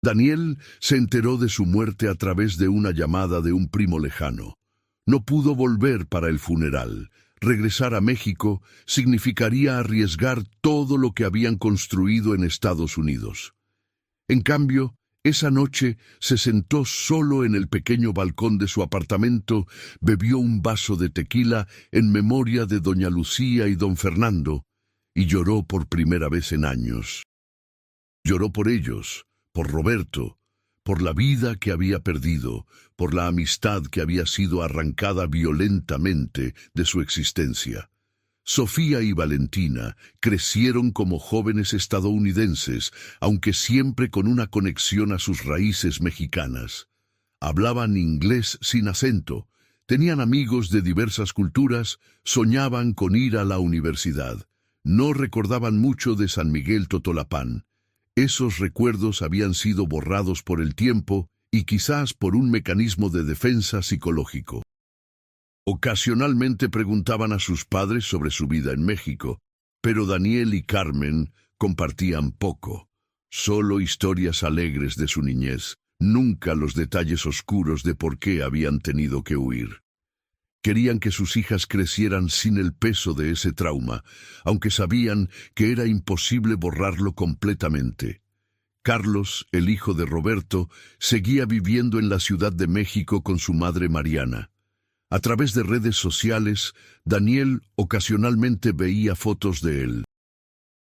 Daniel se enteró de su muerte a través de una llamada de un primo lejano. No pudo volver para el funeral. Regresar a México significaría arriesgar todo lo que habían construido en Estados Unidos. En cambio, esa noche se sentó solo en el pequeño balcón de su apartamento, bebió un vaso de tequila en memoria de doña Lucía y don Fernando, y lloró por primera vez en años. Lloró por ellos, por Roberto, por la vida que había perdido, por la amistad que había sido arrancada violentamente de su existencia. Sofía y Valentina crecieron como jóvenes estadounidenses, aunque siempre con una conexión a sus raíces mexicanas. Hablaban inglés sin acento, tenían amigos de diversas culturas, soñaban con ir a la universidad. No recordaban mucho de San Miguel Totolapán. Esos recuerdos habían sido borrados por el tiempo y quizás por un mecanismo de defensa psicológico. Ocasionalmente preguntaban a sus padres sobre su vida en México, pero Daniel y Carmen compartían poco. Solo historias alegres de su niñez, nunca los detalles oscuros de por qué habían tenido que huir. Querían que sus hijas crecieran sin el peso de ese trauma, aunque sabían que era imposible borrarlo completamente. Carlos, el hijo de Roberto, seguía viviendo en la Ciudad de México con su madre Mariana. A través de redes sociales, Daniel ocasionalmente veía fotos de él.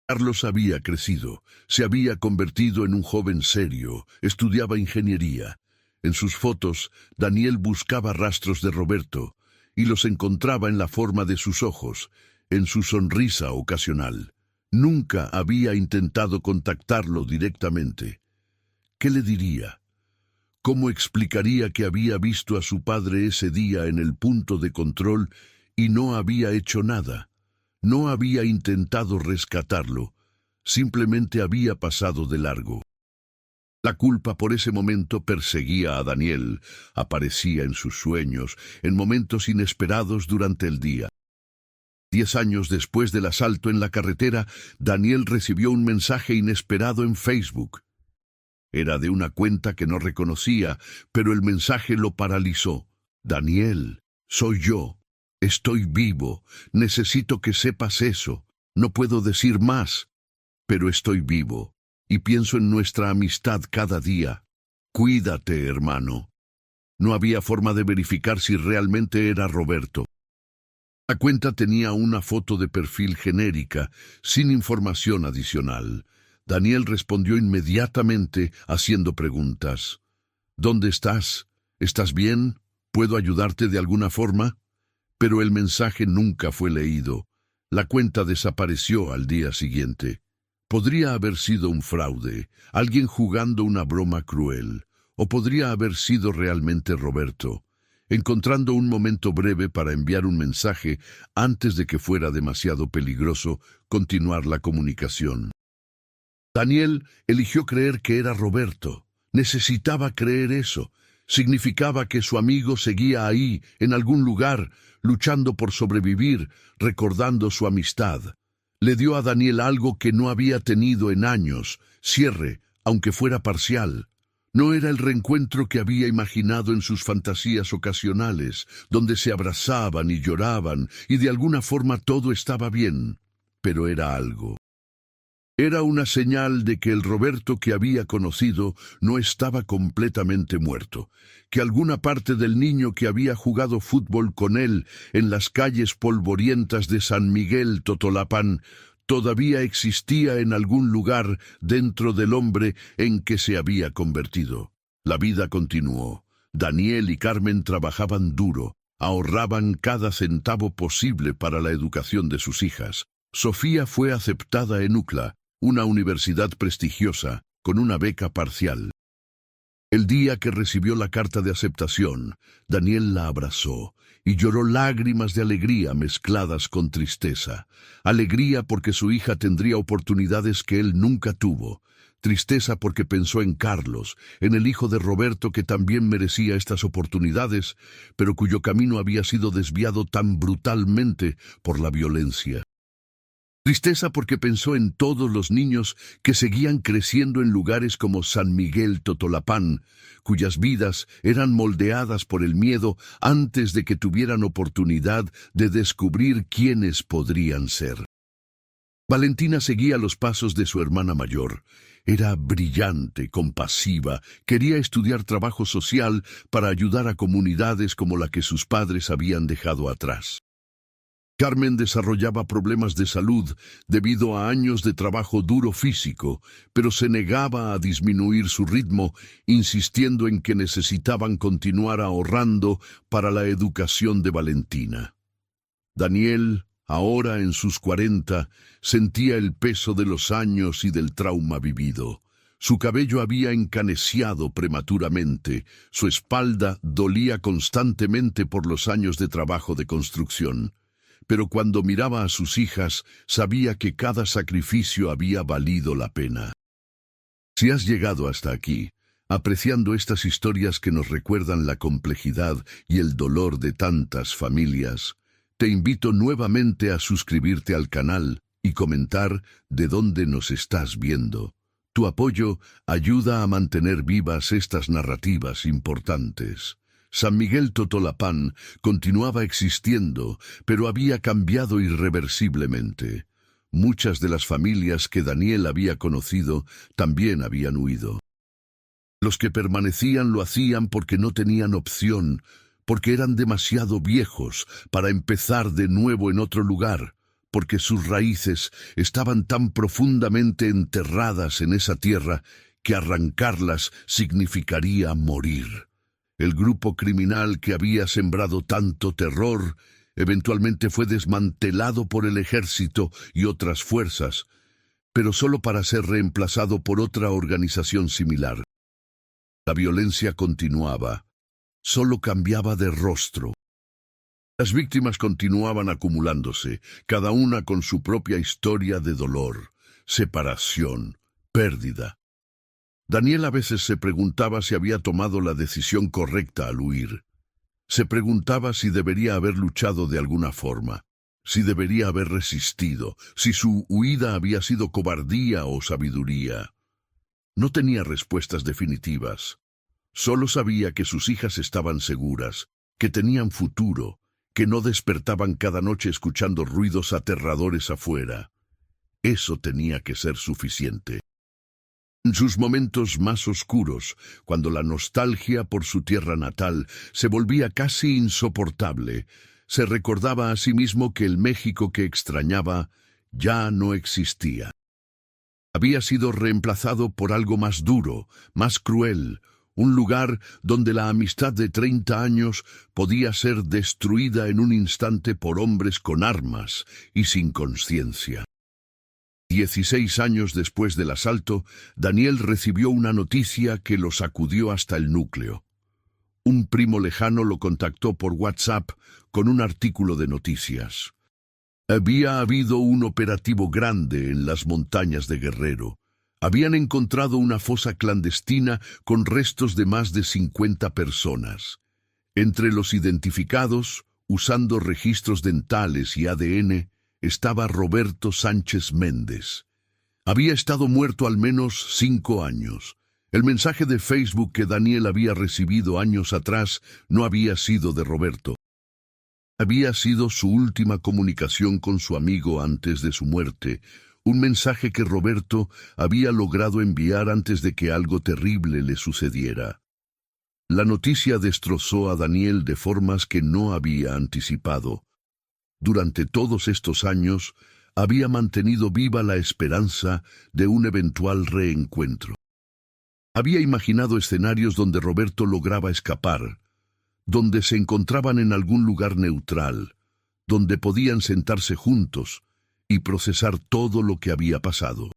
Carlos había crecido, se había convertido en un joven serio, estudiaba ingeniería. En sus fotos, Daniel buscaba rastros de Roberto, y los encontraba en la forma de sus ojos, en su sonrisa ocasional. Nunca había intentado contactarlo directamente. ¿Qué le diría? ¿Cómo explicaría que había visto a su padre ese día en el punto de control y no había hecho nada? No había intentado rescatarlo, simplemente había pasado de largo. La culpa por ese momento perseguía a Daniel, aparecía en sus sueños, en momentos inesperados durante el día. 10 años después del asalto en la carretera, Daniel recibió un mensaje inesperado en Facebook. Era de una cuenta que no reconocía, pero el mensaje lo paralizó. Daniel, soy yo. Estoy vivo. Necesito que sepas eso. No puedo decir más, pero estoy vivo. Y pienso en nuestra amistad cada día. Cuídate, hermano. No había forma de verificar si realmente era Roberto. La cuenta tenía una foto de perfil genérica, sin información adicional. Daniel respondió inmediatamente haciendo preguntas. ¿Dónde estás? ¿Estás bien? ¿Puedo ayudarte de alguna forma? Pero el mensaje nunca fue leído. La cuenta desapareció al día siguiente. Podría haber sido un fraude, alguien jugando una broma cruel, o podría haber sido realmente Roberto, encontrando un momento breve para enviar un mensaje antes de que fuera demasiado peligroso continuar la comunicación. Daniel eligió creer que era Roberto. Necesitaba creer eso. Significaba que su amigo seguía ahí, en algún lugar, luchando por sobrevivir, recordando su amistad. Le dio a Daniel algo que no había tenido en años, cierre, aunque fuera parcial. No era el reencuentro que había imaginado en sus fantasías ocasionales, donde se abrazaban y lloraban, y de alguna forma todo estaba bien, pero era algo. Era una señal de que el Roberto que había conocido no estaba completamente muerto, que alguna parte del niño que había jugado fútbol con él en las calles polvorientas de San Miguel Totolapán todavía existía en algún lugar dentro del hombre en que se había convertido. La vida continuó. Daniel y Carmen trabajaban duro, ahorraban cada centavo posible para la educación de sus hijas. Sofía fue aceptada en UCLA, una universidad prestigiosa, con una beca parcial. El día que recibió la carta de aceptación, Daniel la abrazó y lloró lágrimas de alegría mezcladas con tristeza. Alegría porque su hija tendría oportunidades que él nunca tuvo. Tristeza porque pensó en Carlos, en el hijo de Roberto que también merecía estas oportunidades, pero cuyo camino había sido desviado tan brutalmente por la violencia. Tristeza porque pensó en todos los niños que seguían creciendo en lugares como San Miguel Totolapán, cuyas vidas eran moldeadas por el miedo antes de que tuvieran oportunidad de descubrir quiénes podrían ser. Valentina seguía los pasos de su hermana mayor. Era brillante, compasiva, quería estudiar trabajo social para ayudar a comunidades como la que sus padres habían dejado atrás. Carmen desarrollaba problemas de salud debido a años de trabajo duro físico, pero se negaba a disminuir su ritmo, insistiendo en que necesitaban continuar ahorrando para la educación de Valentina. Daniel, ahora en sus 40, sentía el peso de los años y del trauma vivido. Su cabello había encaneciado prematuramente, su espalda dolía constantemente por los años de trabajo de construcción. Pero cuando miraba a sus hijas, sabía que cada sacrificio había valido la pena. Si has llegado hasta aquí, apreciando estas historias que nos recuerdan la complejidad y el dolor de tantas familias, te invito nuevamente a suscribirte al canal y comentar de dónde nos estás viendo. Tu apoyo ayuda a mantener vivas estas narrativas importantes. San Miguel Totolapán continuaba existiendo, pero había cambiado irreversiblemente. Muchas de las familias que Daniel había conocido también habían huido. Los que permanecían lo hacían porque no tenían opción, porque eran demasiado viejos para empezar de nuevo en otro lugar, porque sus raíces estaban tan profundamente enterradas en esa tierra que arrancarlas significaría morir. El grupo criminal que había sembrado tanto terror eventualmente fue desmantelado por el ejército y otras fuerzas, pero solo para ser reemplazado por otra organización similar. La violencia continuaba, solo cambiaba de rostro. Las víctimas continuaban acumulándose, cada una con su propia historia de dolor, separación, pérdida. Daniel a veces se preguntaba si había tomado la decisión correcta al huir. Se preguntaba si debería haber luchado de alguna forma, si debería haber resistido, si su huida había sido cobardía o sabiduría. No tenía respuestas definitivas. Solo sabía que sus hijas estaban seguras, que tenían futuro, que no despertaban cada noche escuchando ruidos aterradores afuera. Eso tenía que ser suficiente. En sus momentos más oscuros, cuando la nostalgia por su tierra natal se volvía casi insoportable, se recordaba a sí mismo que el México que extrañaba ya no existía. Había sido reemplazado por algo más duro, más cruel, un lugar donde la amistad de 30 años podía ser destruida en un instante por hombres con armas y sin conciencia. 16 años después del asalto, Daniel recibió una noticia que lo sacudió hasta el núcleo. Un primo lejano lo contactó por WhatsApp con un artículo de noticias. Había habido un operativo grande en las montañas de Guerrero. Habían encontrado una fosa clandestina con restos de más de 50 personas. Entre los identificados, usando registros dentales y ADN, estaba Roberto Sánchez Méndez. Había estado muerto al menos 5 años. El mensaje de Facebook que Daniel había recibido años atrás no había sido de Roberto. Había sido su última comunicación con su amigo antes de su muerte, un mensaje que Roberto había logrado enviar antes de que algo terrible le sucediera. La noticia destrozó a Daniel de formas que no había anticipado. Durante todos estos años, había mantenido viva la esperanza de un eventual reencuentro. Había imaginado escenarios donde Roberto lograba escapar, donde se encontraban en algún lugar neutral, donde podían sentarse juntos y procesar todo lo que había pasado.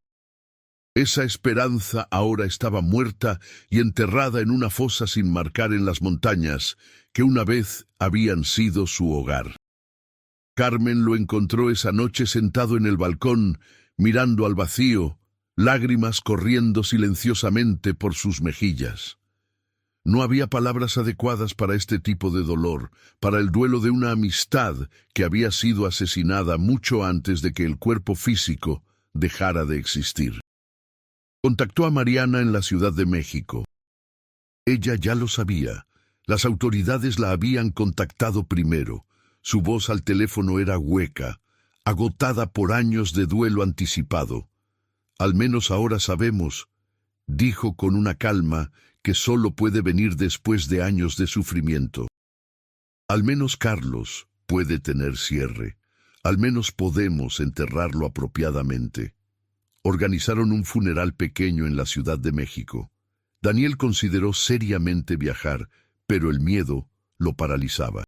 Esa esperanza ahora estaba muerta y enterrada en una fosa sin marcar en las montañas que una vez habían sido su hogar. Carmen lo encontró esa noche sentado en el balcón, mirando al vacío, lágrimas corriendo silenciosamente por sus mejillas. No había palabras adecuadas para este tipo de dolor, para el duelo de una amistad que había sido asesinada mucho antes de que el cuerpo físico dejara de existir. Contactó a Mariana en la Ciudad de México. Ella ya lo sabía. Las autoridades la habían contactado primero. Su voz al teléfono era hueca, agotada por años de duelo anticipado. Al menos ahora sabemos, dijo con una calma que solo puede venir después de años de sufrimiento. Al menos Carlos puede tener cierre. Al menos podemos enterrarlo apropiadamente. Organizaron un funeral pequeño en la Ciudad de México. Daniel consideró seriamente viajar, pero el miedo lo paralizaba.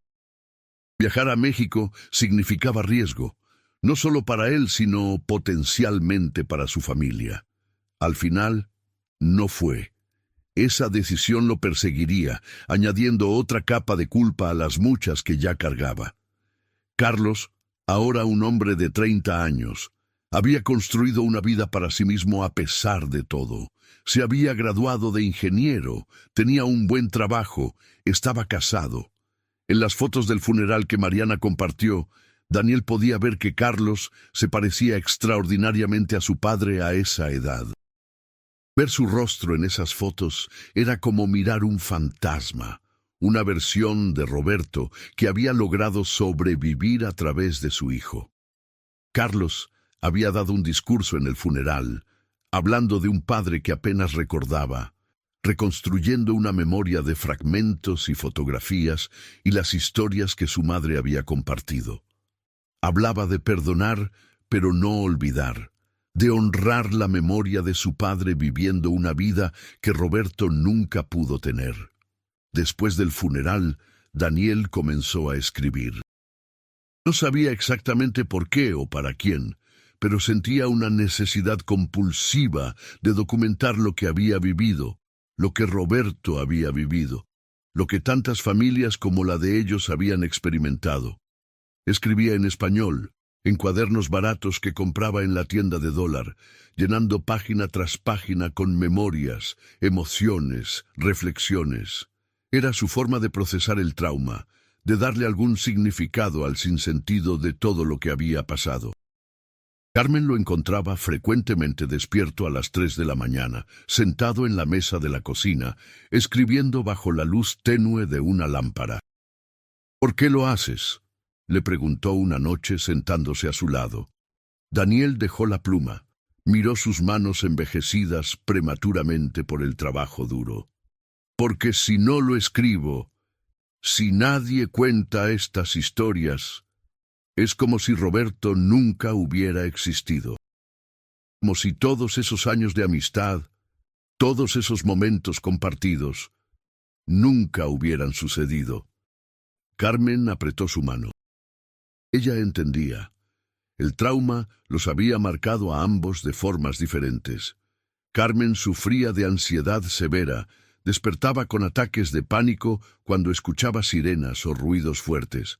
Viajar a México significaba riesgo, no solo para él, sino potencialmente para su familia. Al final, no fue. Esa decisión lo perseguiría, añadiendo otra capa de culpa a las muchas que ya cargaba. Carlos, ahora un hombre de 30 años, había construido una vida para sí mismo a pesar de todo. Se había graduado de ingeniero, tenía un buen trabajo, estaba casado. En las fotos del funeral que Mariana compartió, Daniel podía ver que Carlos se parecía extraordinariamente a su padre a esa edad. Ver su rostro en esas fotos era como mirar un fantasma, una versión de Roberto que había logrado sobrevivir a través de su hijo. Carlos había dado un discurso en el funeral, hablando de un padre que apenas recordaba, reconstruyendo una memoria de fragmentos y fotografías y las historias que su madre había compartido. Hablaba de perdonar, pero no olvidar, de honrar la memoria de su padre viviendo una vida que Roberto nunca pudo tener. Después del funeral, Daniel comenzó a escribir. No sabía exactamente por qué o para quién, pero sentía una necesidad compulsiva de documentar lo que había vivido, lo que Roberto había vivido, lo que tantas familias como la de ellos habían experimentado. Escribía en español, en cuadernos baratos que compraba en la tienda de dólar, llenando página tras página con memorias, emociones, reflexiones. Era su forma de procesar el trauma, de darle algún significado al sinsentido de todo lo que había pasado. Carmen lo encontraba frecuentemente despierto a las 3 de la mañana, sentado en la mesa de la cocina, escribiendo bajo la luz tenue de una lámpara. «¿Por qué lo haces?», le preguntó una noche sentándose a su lado. Daniel dejó la pluma, miró sus manos envejecidas prematuramente por el trabajo duro. «Porque si no lo escribo, si nadie cuenta estas historias, es como si Roberto nunca hubiera existido. Como si todos esos años de amistad, todos esos momentos compartidos, nunca hubieran sucedido». Carmen apretó su mano. Ella entendía. El trauma los había marcado a ambos de formas diferentes. Carmen sufría de ansiedad severa, despertaba con ataques de pánico cuando escuchaba sirenas o ruidos fuertes.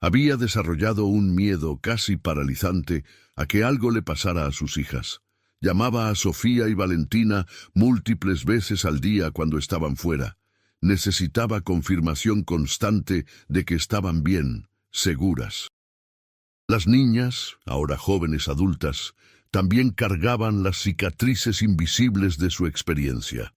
Había desarrollado un miedo casi paralizante a que algo le pasara a sus hijas. Llamaba a Sofía y Valentina múltiples veces al día cuando estaban fuera. Necesitaba confirmación constante de que estaban bien, seguras. Las niñas, ahora jóvenes adultas, también cargaban las cicatrices invisibles de su experiencia.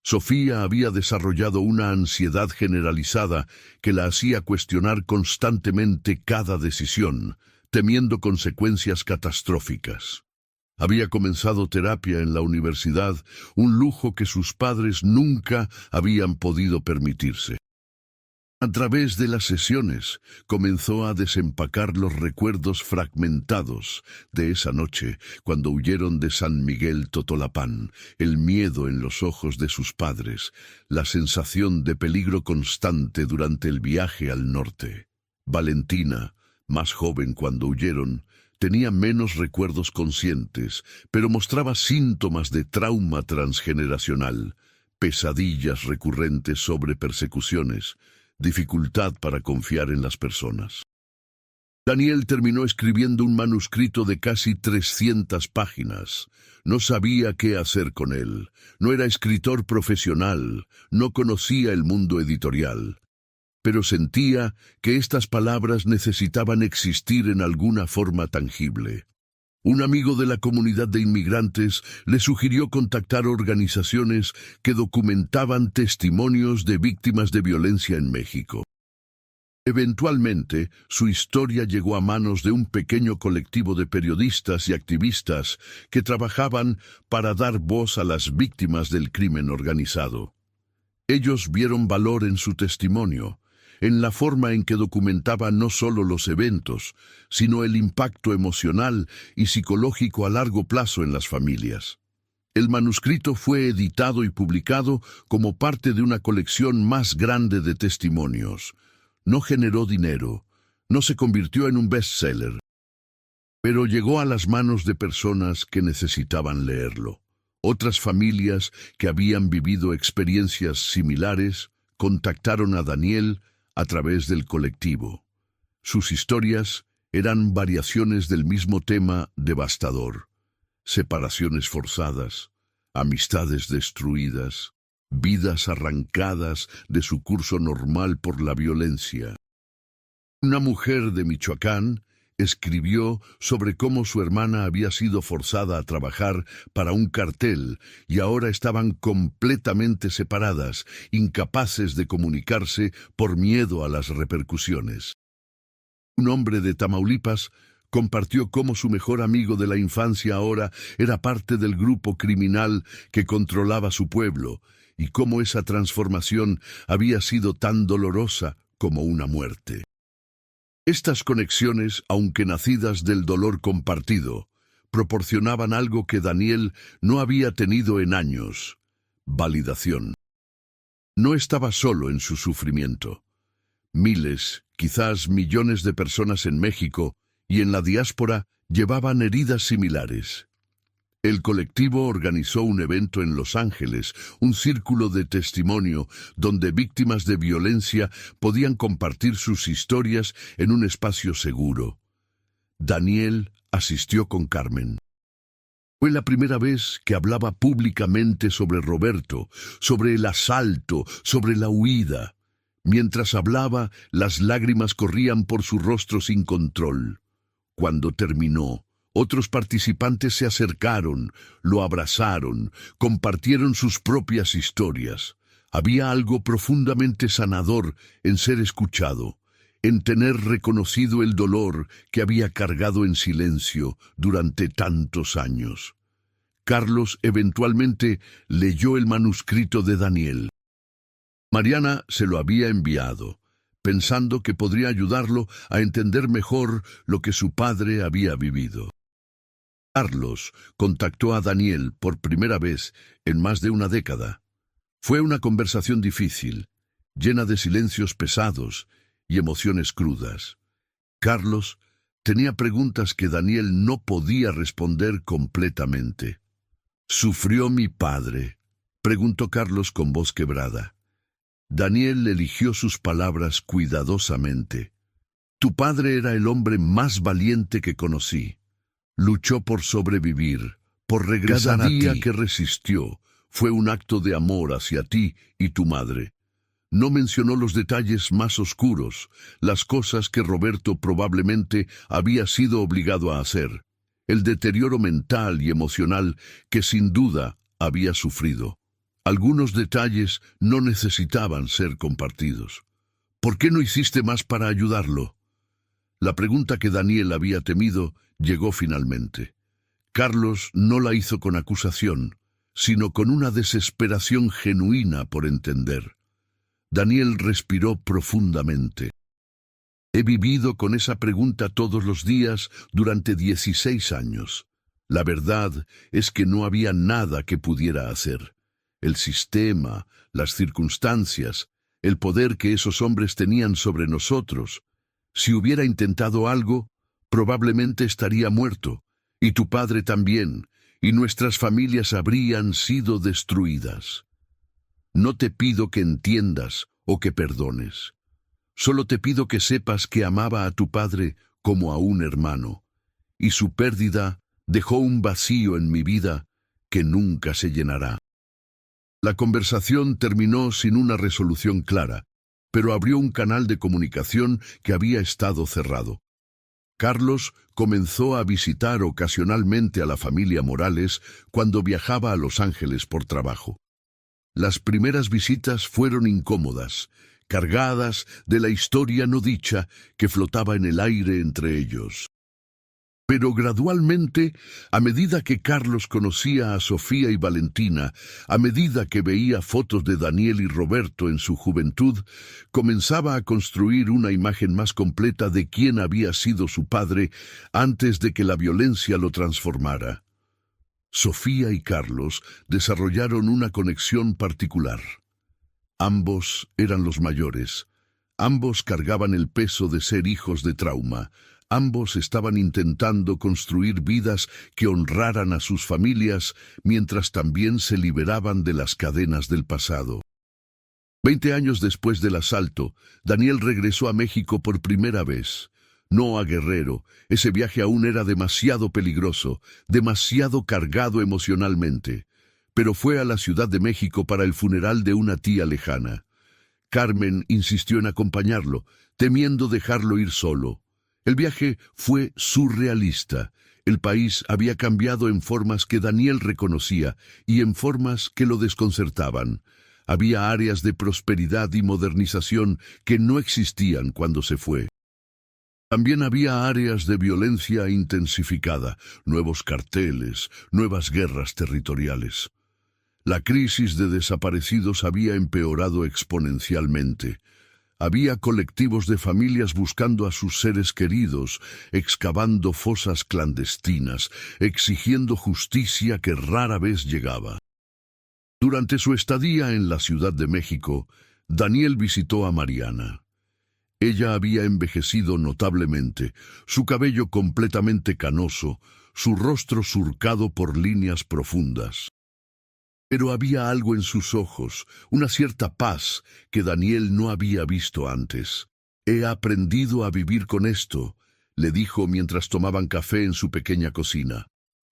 Sofía había desarrollado una ansiedad generalizada que la hacía cuestionar constantemente cada decisión, temiendo consecuencias catastróficas. Había comenzado terapia en la universidad, un lujo que sus padres nunca habían podido permitirse. A través de las sesiones, comenzó a desempacar los recuerdos fragmentados de esa noche cuando huyeron de San Miguel Totolapán, el miedo en los ojos de sus padres, la sensación de peligro constante durante el viaje al norte. Valentina, más joven cuando huyeron, tenía menos recuerdos conscientes, pero mostraba síntomas de trauma transgeneracional, pesadillas recurrentes sobre persecuciones, dificultad para confiar en las personas. Daniel terminó escribiendo un manuscrito de casi 300 páginas. No sabía qué hacer con él. No era escritor profesional, no conocía el mundo editorial. Pero sentía que estas palabras necesitaban existir en alguna forma tangible. Un amigo de la comunidad de inmigrantes le sugirió contactar organizaciones que documentaban testimonios de víctimas de violencia en México. Eventualmente, su historia llegó a manos de un pequeño colectivo de periodistas y activistas que trabajaban para dar voz a las víctimas del crimen organizado. Ellos vieron valor en su testimonio, en la forma en que documentaba no solo los eventos, sino el impacto emocional y psicológico a largo plazo en las familias. El manuscrito fue editado y publicado como parte de una colección más grande de testimonios. No generó dinero, no se convirtió en un bestseller, pero llegó a las manos de personas que necesitaban leerlo. Otras familias que habían vivido experiencias similares contactaron a Daniel a través del colectivo. Sus historias eran variaciones del mismo tema devastador: separaciones forzadas, amistades destruidas, vidas arrancadas de su curso normal por la violencia. Una mujer de Michoacán escribió sobre cómo su hermana había sido forzada a trabajar para un cartel y ahora estaban completamente separadas, incapaces de comunicarse por miedo a las repercusiones. Un hombre de Tamaulipas Compartió cómo su mejor amigo de la infancia ahora era parte del grupo criminal que controlaba su pueblo, y cómo esa transformación había sido tan dolorosa como una muerte. Estas conexiones, aunque nacidas del dolor compartido, proporcionaban algo que Daniel no había tenido en años: validación. No estaba solo en su sufrimiento. Miles, quizás millones de personas en México y en la diáspora llevaban heridas similares. El colectivo organizó un evento en Los Ángeles, un círculo de testimonio donde víctimas de violencia podían compartir sus historias en un espacio seguro. Daniel asistió con Carmen. Fue la primera vez que hablaba públicamente sobre Roberto, sobre el asalto, sobre la huida. Mientras hablaba, las lágrimas corrían por su rostro sin control. Cuando terminó, otros participantes se acercaron, lo abrazaron, compartieron sus propias historias. Había algo profundamente sanador en ser escuchado, en tener reconocido el dolor que había cargado en silencio durante tantos años. Carlos eventualmente leyó el manuscrito de Daniel. Mariana se lo había enviado, pensando que podría ayudarlo a entender mejor lo que su padre había vivido. Carlos contactó a Daniel por primera vez en más de una década. Fue una conversación difícil, llena de silencios pesados y emociones crudas. Carlos tenía preguntas que Daniel no podía responder completamente. ¿Sufrió mi padre?, preguntó Carlos con voz quebrada. Daniel eligió sus palabras cuidadosamente. Tu padre era el hombre más valiente que conocí. Luchó por sobrevivir, por regresar a ti. Cada día que resistió fue un acto de amor hacia ti y tu madre. No mencionó los detalles más oscuros, las cosas que Roberto probablemente había sido obligado a hacer, el deterioro mental y emocional que sin duda había sufrido. Algunos detalles no necesitaban ser compartidos. ¿Por qué no hiciste más para ayudarlo? La pregunta que Daniel había temido llegó finalmente. Carlos no la hizo con acusación, sino con una desesperación genuina por entender. Daniel respiró profundamente. He vivido con esa pregunta todos los días durante 16 años. La verdad es que no había nada que pudiera hacer. El sistema, las circunstancias, el poder que esos hombres tenían sobre nosotros. Si hubiera intentado algo, probablemente estaría muerto, y tu padre también, y nuestras familias habrían sido destruidas. No te pido que entiendas o que perdones. Solo te pido que sepas que amaba a tu padre como a un hermano, y su pérdida dejó un vacío en mi vida que nunca se llenará. La conversación terminó sin una resolución clara, pero abrió un canal de comunicación que había estado cerrado. Carlos comenzó a visitar ocasionalmente a la familia Morales cuando viajaba a Los Ángeles por trabajo. Las primeras visitas fueron incómodas, cargadas de la historia no dicha que flotaba en el aire entre ellos. Pero gradualmente, a medida que Carlos conocía a Sofía y Valentina, a medida que veía fotos de Daniel y Roberto en su juventud, comenzaba a construir una imagen más completa de quién había sido su padre antes de que la violencia lo transformara. Sofía y Carlos desarrollaron una conexión particular. Ambos eran los mayores. Ambos cargaban el peso de ser hijos de trauma. Ambos estaban intentando construir vidas que honraran a sus familias, mientras también se liberaban de las cadenas del pasado. 20 años después del asalto, Daniel regresó a México por primera vez. No a Guerrero, ese viaje aún era demasiado peligroso, demasiado cargado emocionalmente. Pero fue a la Ciudad de México para el funeral de una tía lejana. Carmen insistió en acompañarlo, temiendo dejarlo ir solo. El viaje fue surrealista. El país había cambiado en formas que Daniel reconocía y en formas que lo desconcertaban. Había áreas de prosperidad y modernización que no existían cuando se fue. También había áreas de violencia intensificada, nuevos carteles, nuevas guerras territoriales. La crisis de desaparecidos había empeorado exponencialmente. Había colectivos de familias buscando a sus seres queridos, excavando fosas clandestinas, exigiendo justicia que rara vez llegaba. Durante su estadía en la Ciudad de México, Daniel visitó a Mariana. Ella había envejecido notablemente, su cabello completamente canoso, su rostro surcado por líneas profundas. Pero había algo en sus ojos, una cierta paz que Daniel no había visto antes. «He aprendido a vivir con esto», le dijo mientras tomaban café en su pequeña cocina.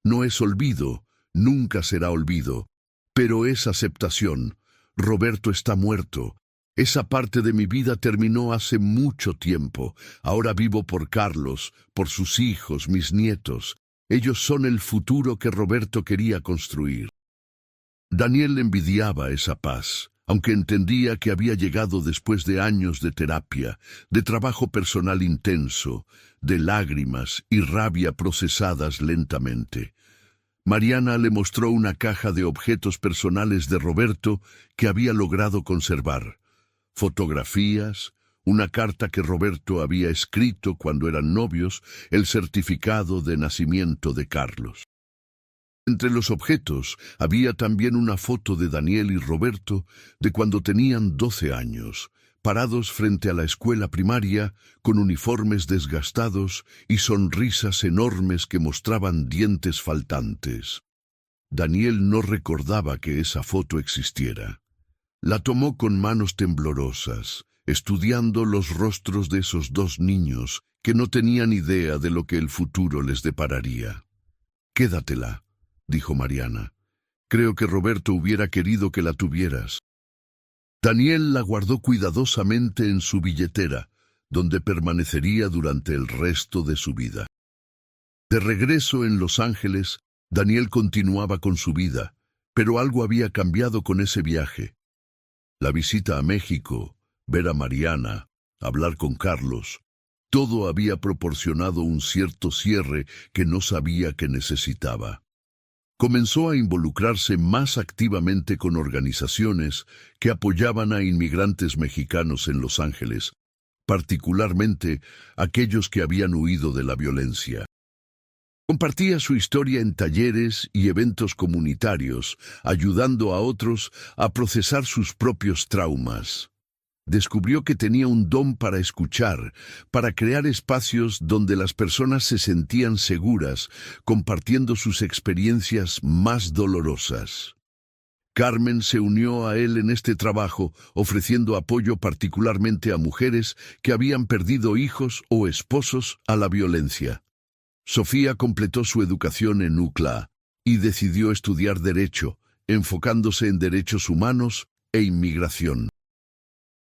«No es olvido, nunca será olvido, pero es aceptación. Roberto está muerto. Esa parte de mi vida terminó hace mucho tiempo. Ahora vivo por Carlos, por sus hijos, mis nietos. Ellos son el futuro que Roberto quería construir». Daniel envidiaba esa paz, aunque entendía que había llegado después de años de terapia, de trabajo personal intenso, de lágrimas y rabia procesadas lentamente. Mariana le mostró una caja de objetos personales de Roberto que había logrado conservar. Fotografías, una carta que Roberto había escrito cuando eran novios, el certificado de nacimiento de Carlos. Entre los objetos había también una foto de Daniel y Roberto de cuando tenían 12 años, parados frente a la escuela primaria con uniformes desgastados y sonrisas enormes que mostraban dientes faltantes. Daniel no recordaba que esa foto existiera. La tomó con manos temblorosas, estudiando los rostros de esos dos niños que no tenían idea de lo que el futuro les depararía. «Quédatela», dijo Mariana. «Creo que Roberto hubiera querido que la tuvieras». Daniel la guardó cuidadosamente en su billetera, donde permanecería durante el resto de su vida. De regreso en Los Ángeles, Daniel continuaba con su vida, pero algo había cambiado con ese viaje. La visita a México, ver a Mariana, hablar con Carlos, todo había proporcionado un cierto cierre que no sabía que necesitaba. Comenzó a involucrarse más activamente con organizaciones que apoyaban a inmigrantes mexicanos en Los Ángeles, particularmente aquellos que habían huido de la violencia. Compartía su historia en talleres y eventos comunitarios, ayudando a otros a procesar sus propios traumas. Descubrió que tenía un don para escuchar, para crear espacios donde las personas se sentían seguras, compartiendo sus experiencias más dolorosas. Carmen se unió a él en este trabajo, ofreciendo apoyo particularmente a mujeres que habían perdido hijos o esposos a la violencia. Sofía completó su educación en UCLA y decidió estudiar Derecho, enfocándose en derechos humanos e inmigración.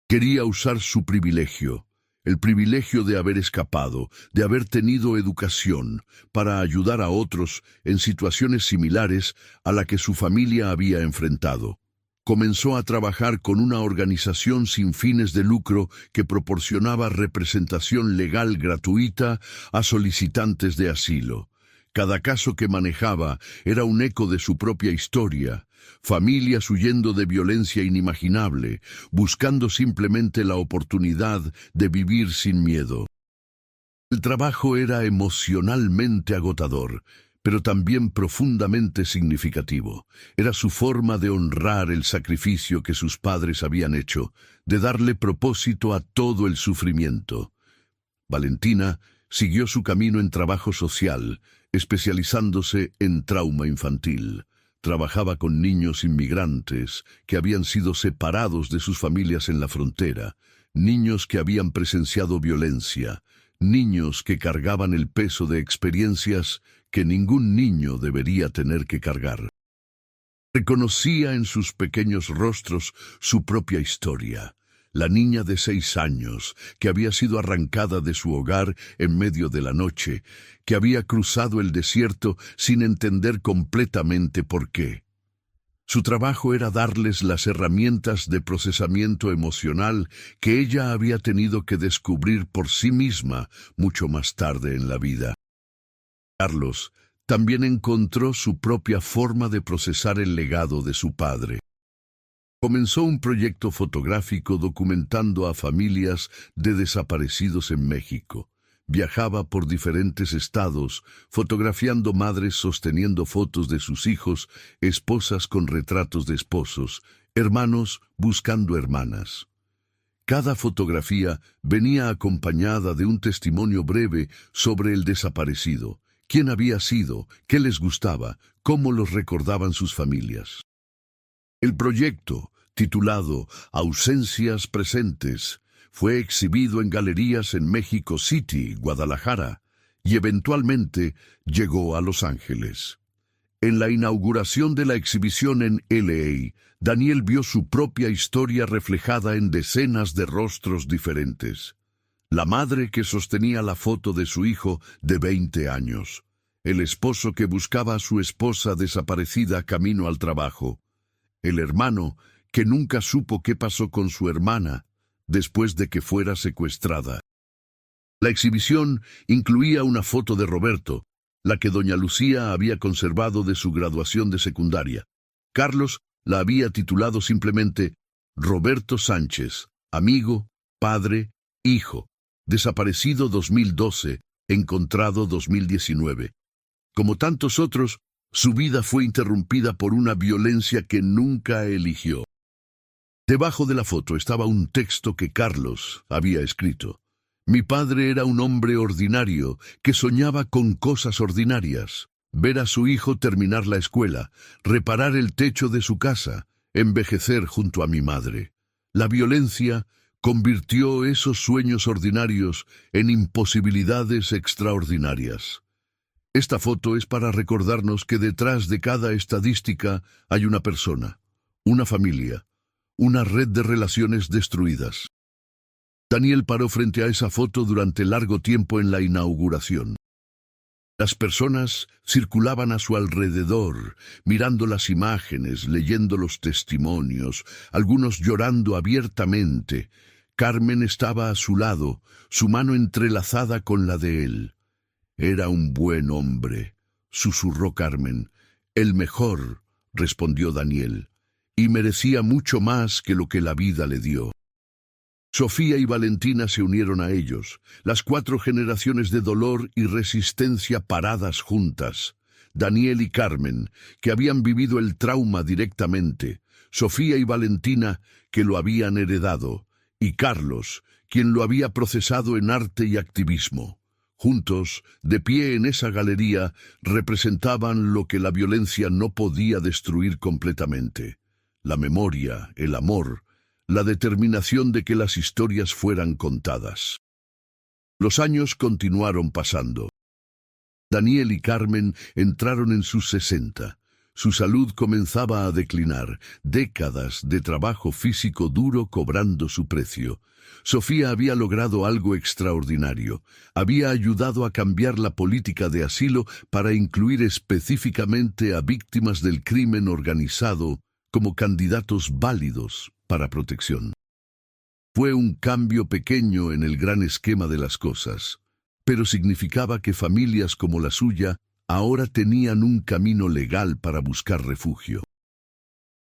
Quería usar su privilegio, el privilegio de haber escapado, de haber tenido educación, para ayudar a otros en situaciones similares a la que su familia había enfrentado. Comenzó a trabajar con una organización sin fines de lucro que proporcionaba representación legal gratuita a solicitantes de asilo. Cada caso que manejaba era un eco de su propia historia, familias huyendo de violencia inimaginable, buscando simplemente la oportunidad de vivir sin miedo. El trabajo era emocionalmente agotador, pero también profundamente significativo. Era su forma de honrar el sacrificio que sus padres habían hecho, de darle propósito a todo el sufrimiento. Valentina siguió su camino en trabajo social, especializándose en trauma infantil. Trabajaba con niños inmigrantes que habían sido separados de sus familias en la frontera, niños que habían presenciado violencia, niños que cargaban el peso de experiencias que ningún niño debería tener que cargar. Reconocía en sus pequeños rostros su propia historia. La niña de 6 años, que había sido arrancada de su hogar en medio de la noche, que había cruzado el desierto sin entender completamente por qué. Su trabajo era darles las herramientas de procesamiento emocional que ella había tenido que descubrir por sí misma mucho más tarde en la vida. Carlos también encontró su propia forma de procesar el legado de su padre. Comenzó un proyecto fotográfico documentando a familias de desaparecidos en México. Viajaba por diferentes estados, fotografiando madres sosteniendo fotos de sus hijos, esposas con retratos de esposos, hermanos buscando hermanas. Cada fotografía venía acompañada de un testimonio breve sobre el desaparecido, quién había sido, qué les gustaba, cómo los recordaban sus familias. El proyecto, titulado Ausencias Presentes, fue exhibido en galerías en México City, Guadalajara, y eventualmente llegó a Los Ángeles. En la inauguración de la exhibición en LA, Daniel vio su propia historia reflejada en decenas de rostros diferentes. La madre que sostenía la foto de su hijo de 20 años, el esposo que buscaba a su esposa desaparecida camino al trabajo, el hermano que nunca supo qué pasó con su hermana después de que fuera secuestrada. La exhibición incluía una foto de Roberto, la que doña Lucía había conservado de su graduación de secundaria. Carlos la había titulado simplemente Roberto Sánchez, amigo, padre, hijo, desaparecido 2012, encontrado 2019. Como tantos otros, su vida fue interrumpida por una violencia que nunca eligió. Debajo de la foto estaba un texto que Carlos había escrito. Mi padre era un hombre ordinario que soñaba con cosas ordinarias. Ver a su hijo terminar la escuela, reparar el techo de su casa, envejecer junto a mi madre. La violencia convirtió esos sueños ordinarios en imposibilidades extraordinarias. Esta foto es para recordarnos que detrás de cada estadística hay una persona, una familia, una red de relaciones destruidas. Daniel paró frente a esa foto durante largo tiempo en la inauguración. Las personas circulaban a su alrededor, mirando las imágenes, leyendo los testimonios, algunos llorando abiertamente. Carmen estaba a su lado, su mano entrelazada con la de él. Era un buen hombre, susurró Carmen. El mejor, respondió Daniel, y merecía mucho más que lo que la vida le dio. Sofía y Valentina se unieron a ellos, las 4 generaciones de dolor y resistencia paradas juntas. Daniel y Carmen, que habían vivido el trauma directamente, Sofía y Valentina, que lo habían heredado, y Carlos, quien lo había procesado en arte y activismo. Juntos, de pie en esa galería, representaban lo que la violencia no podía destruir completamente: la memoria, el amor, la determinación de que las historias fueran contadas. Los años continuaron pasando. Daniel y Carmen entraron en sus 60. Su salud comenzaba a declinar, décadas de trabajo físico duro cobrando su precio. Sofía había logrado algo extraordinario. Había ayudado a cambiar la política de asilo para incluir específicamente a víctimas del crimen organizado como candidatos válidos para protección. Fue un cambio pequeño en el gran esquema de las cosas, pero significaba que familias como la suya ahora tenían un camino legal para buscar refugio.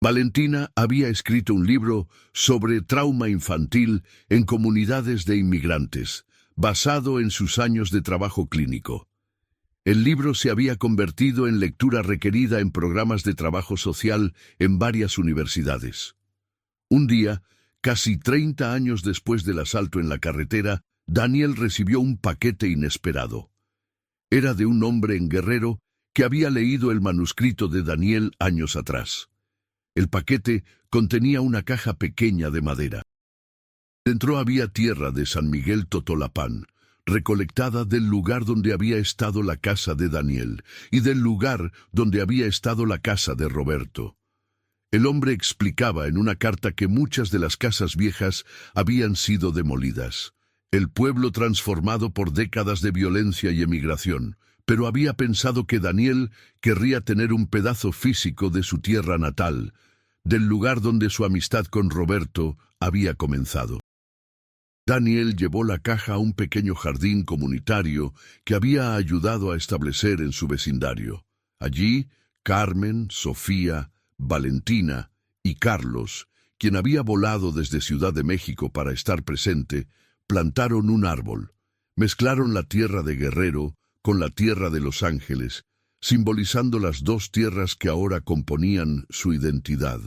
Valentina había escrito un libro sobre trauma infantil en comunidades de inmigrantes, basado en sus años de trabajo clínico. El libro se había convertido en lectura requerida en programas de trabajo social en varias universidades. Un día, casi 30 años después del asalto en la carretera, Daniel recibió un paquete inesperado. Era de un hombre en Guerrero que había leído el manuscrito de Daniel años atrás. El paquete contenía una caja pequeña de madera. Dentro había tierra de San Miguel Totolapán, recolectada del lugar donde había estado la casa de Daniel y del lugar donde había estado la casa de Roberto. El hombre explicaba en una carta que muchas de las casas viejas habían sido demolidas. El pueblo transformado por décadas de violencia y emigración, pero había pensado que Daniel querría tener un pedazo físico de su tierra natal, del lugar donde su amistad con Roberto había comenzado. Daniel llevó la caja a un pequeño jardín comunitario que había ayudado a establecer en su vecindario. Allí, Carmen, Sofía, Valentina y Carlos, quien había volado desde Ciudad de México para estar presente, plantaron un árbol. Mezclaron la tierra de Guerrero con la tierra de Los Ángeles, simbolizando las dos tierras que ahora componían su identidad.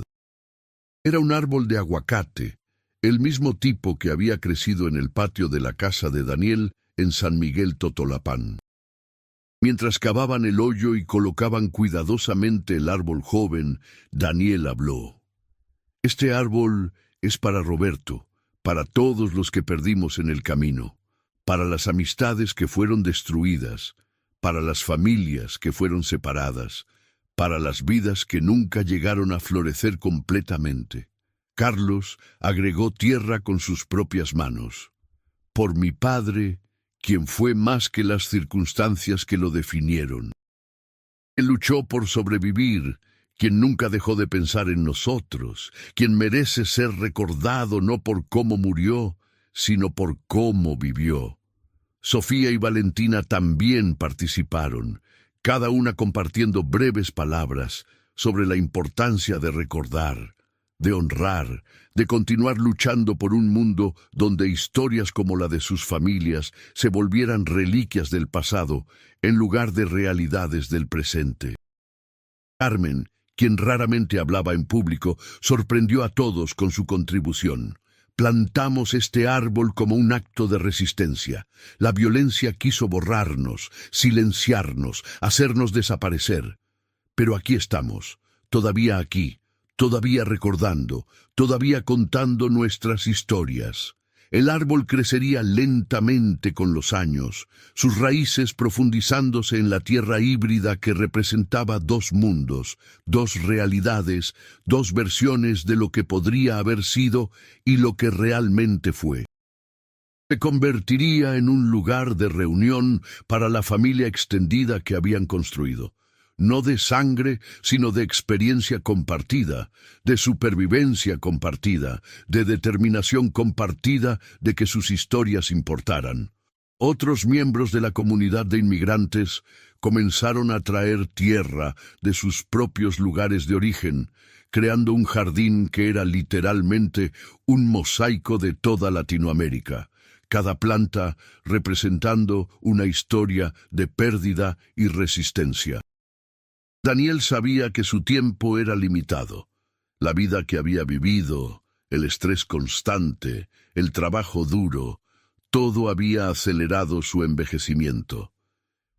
Era un árbol de aguacate, el mismo tipo que había crecido en el patio de la casa de Daniel en San Miguel Totolapán. Mientras cavaban el hoyo y colocaban cuidadosamente el árbol joven, Daniel habló. Este árbol es para Roberto, para todos los que perdimos en el camino, para las amistades que fueron destruidas, para las familias que fueron separadas, para las vidas que nunca llegaron a florecer completamente. Carlos agregó tierra con sus propias manos. Por mi padre, quien fue más que las circunstancias que lo definieron. Él luchó por sobrevivir, quien nunca dejó de pensar en nosotros, quien merece ser recordado no por cómo murió, sino por cómo vivió. Sofía y Valentina también participaron, cada una compartiendo breves palabras sobre la importancia de recordar, de honrar, de continuar luchando por un mundo donde historias como la de sus familias se volvieran reliquias del pasado en lugar de realidades del presente. Carmen, quien raramente hablaba en público, sorprendió a todos con su contribución. Plantamos este árbol como un acto de resistencia. La violencia quiso borrarnos, silenciarnos, hacernos desaparecer. Pero aquí estamos, todavía aquí, todavía recordando, todavía contando nuestras historias. El árbol crecería lentamente con los años, sus raíces profundizándose en la tierra híbrida que representaba dos mundos, dos realidades, dos versiones de lo que podría haber sido y lo que realmente fue. Se convertiría en un lugar de reunión para la familia extendida que habían construido. No de sangre, sino de experiencia compartida, de supervivencia compartida, de determinación compartida de que sus historias importaran. Otros miembros de la comunidad de inmigrantes comenzaron a traer tierra de sus propios lugares de origen, creando un jardín que era literalmente un mosaico de toda Latinoamérica, cada planta representando una historia de pérdida y resistencia. Daniel sabía que su tiempo era limitado. La vida que había vivido, el estrés constante, el trabajo duro, todo había acelerado su envejecimiento.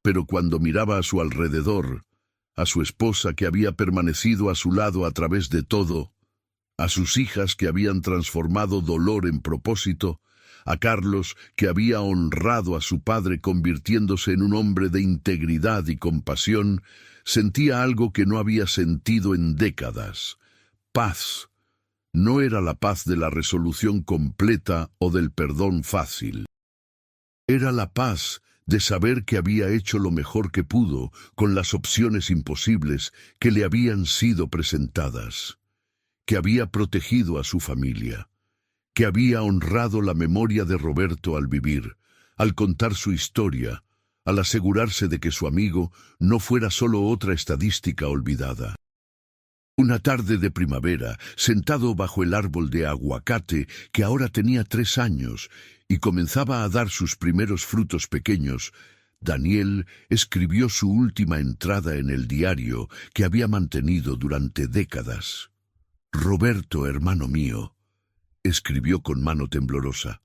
Pero cuando miraba a su alrededor, a su esposa que había permanecido a su lado a través de todo, a sus hijas que habían transformado dolor en propósito, a Carlos que había honrado a su padre convirtiéndose en un hombre de integridad y compasión, sentía algo que no había sentido en décadas. Paz. No era la paz de la resolución completa o del perdón fácil. Era la paz de saber que había hecho lo mejor que pudo con las opciones imposibles que le habían sido presentadas, que había protegido a su familia, que había honrado la memoria de Roberto al vivir, al contar su historia, al asegurarse de que su amigo no fuera solo otra estadística olvidada. Una tarde de primavera, sentado bajo el árbol de aguacate que ahora tenía 3 años y comenzaba a dar sus primeros frutos pequeños, Daniel escribió su última entrada en el diario que había mantenido durante décadas. Roberto, hermano mío, escribió con mano temblorosa,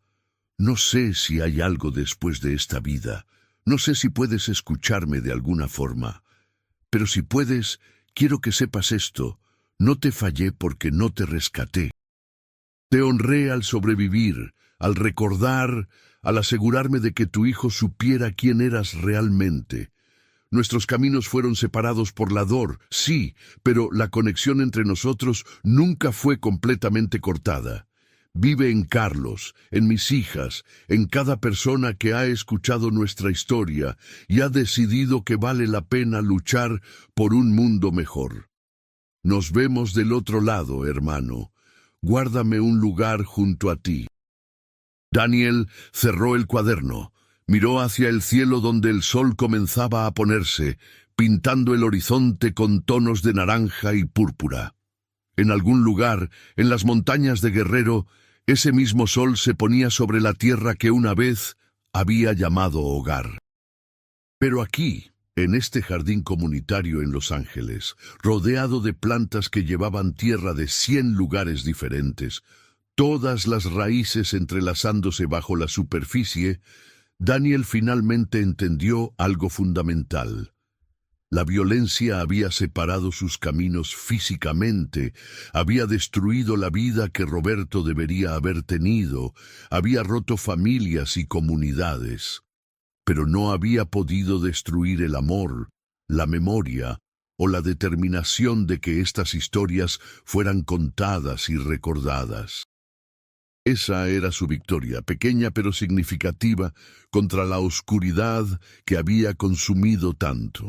no sé si hay algo después de esta vida. No sé si puedes escucharme de alguna forma, pero si puedes, quiero que sepas esto, no te fallé porque no te rescaté. Te honré al sobrevivir, al recordar, al asegurarme de que tu hijo supiera quién eras realmente. Nuestros caminos fueron separados por la dor, sí, pero la conexión entre nosotros nunca fue completamente cortada. Vive en Carlos, en mis hijas, en cada persona que ha escuchado nuestra historia y ha decidido que vale la pena luchar por un mundo mejor. Nos vemos del otro lado, hermano. Guárdame un lugar junto a ti. Daniel cerró el cuaderno, miró hacia el cielo donde el sol comenzaba a ponerse, pintando el horizonte con tonos de naranja y púrpura. En algún lugar, en las montañas de Guerrero, ese mismo sol se ponía sobre la tierra que una vez había llamado hogar. Pero aquí, en este jardín comunitario en Los Ángeles, rodeado de plantas que llevaban tierra de 100 lugares diferentes, todas las raíces entrelazándose bajo la superficie, Daniel finalmente entendió algo fundamental. La violencia había separado sus caminos físicamente, había destruido la vida que Roberto debería haber tenido, había roto familias y comunidades, pero no había podido destruir el amor, la memoria o la determinación de que estas historias fueran contadas y recordadas. Esa era su victoria, pequeña pero significativa, contra la oscuridad que había consumido tanto.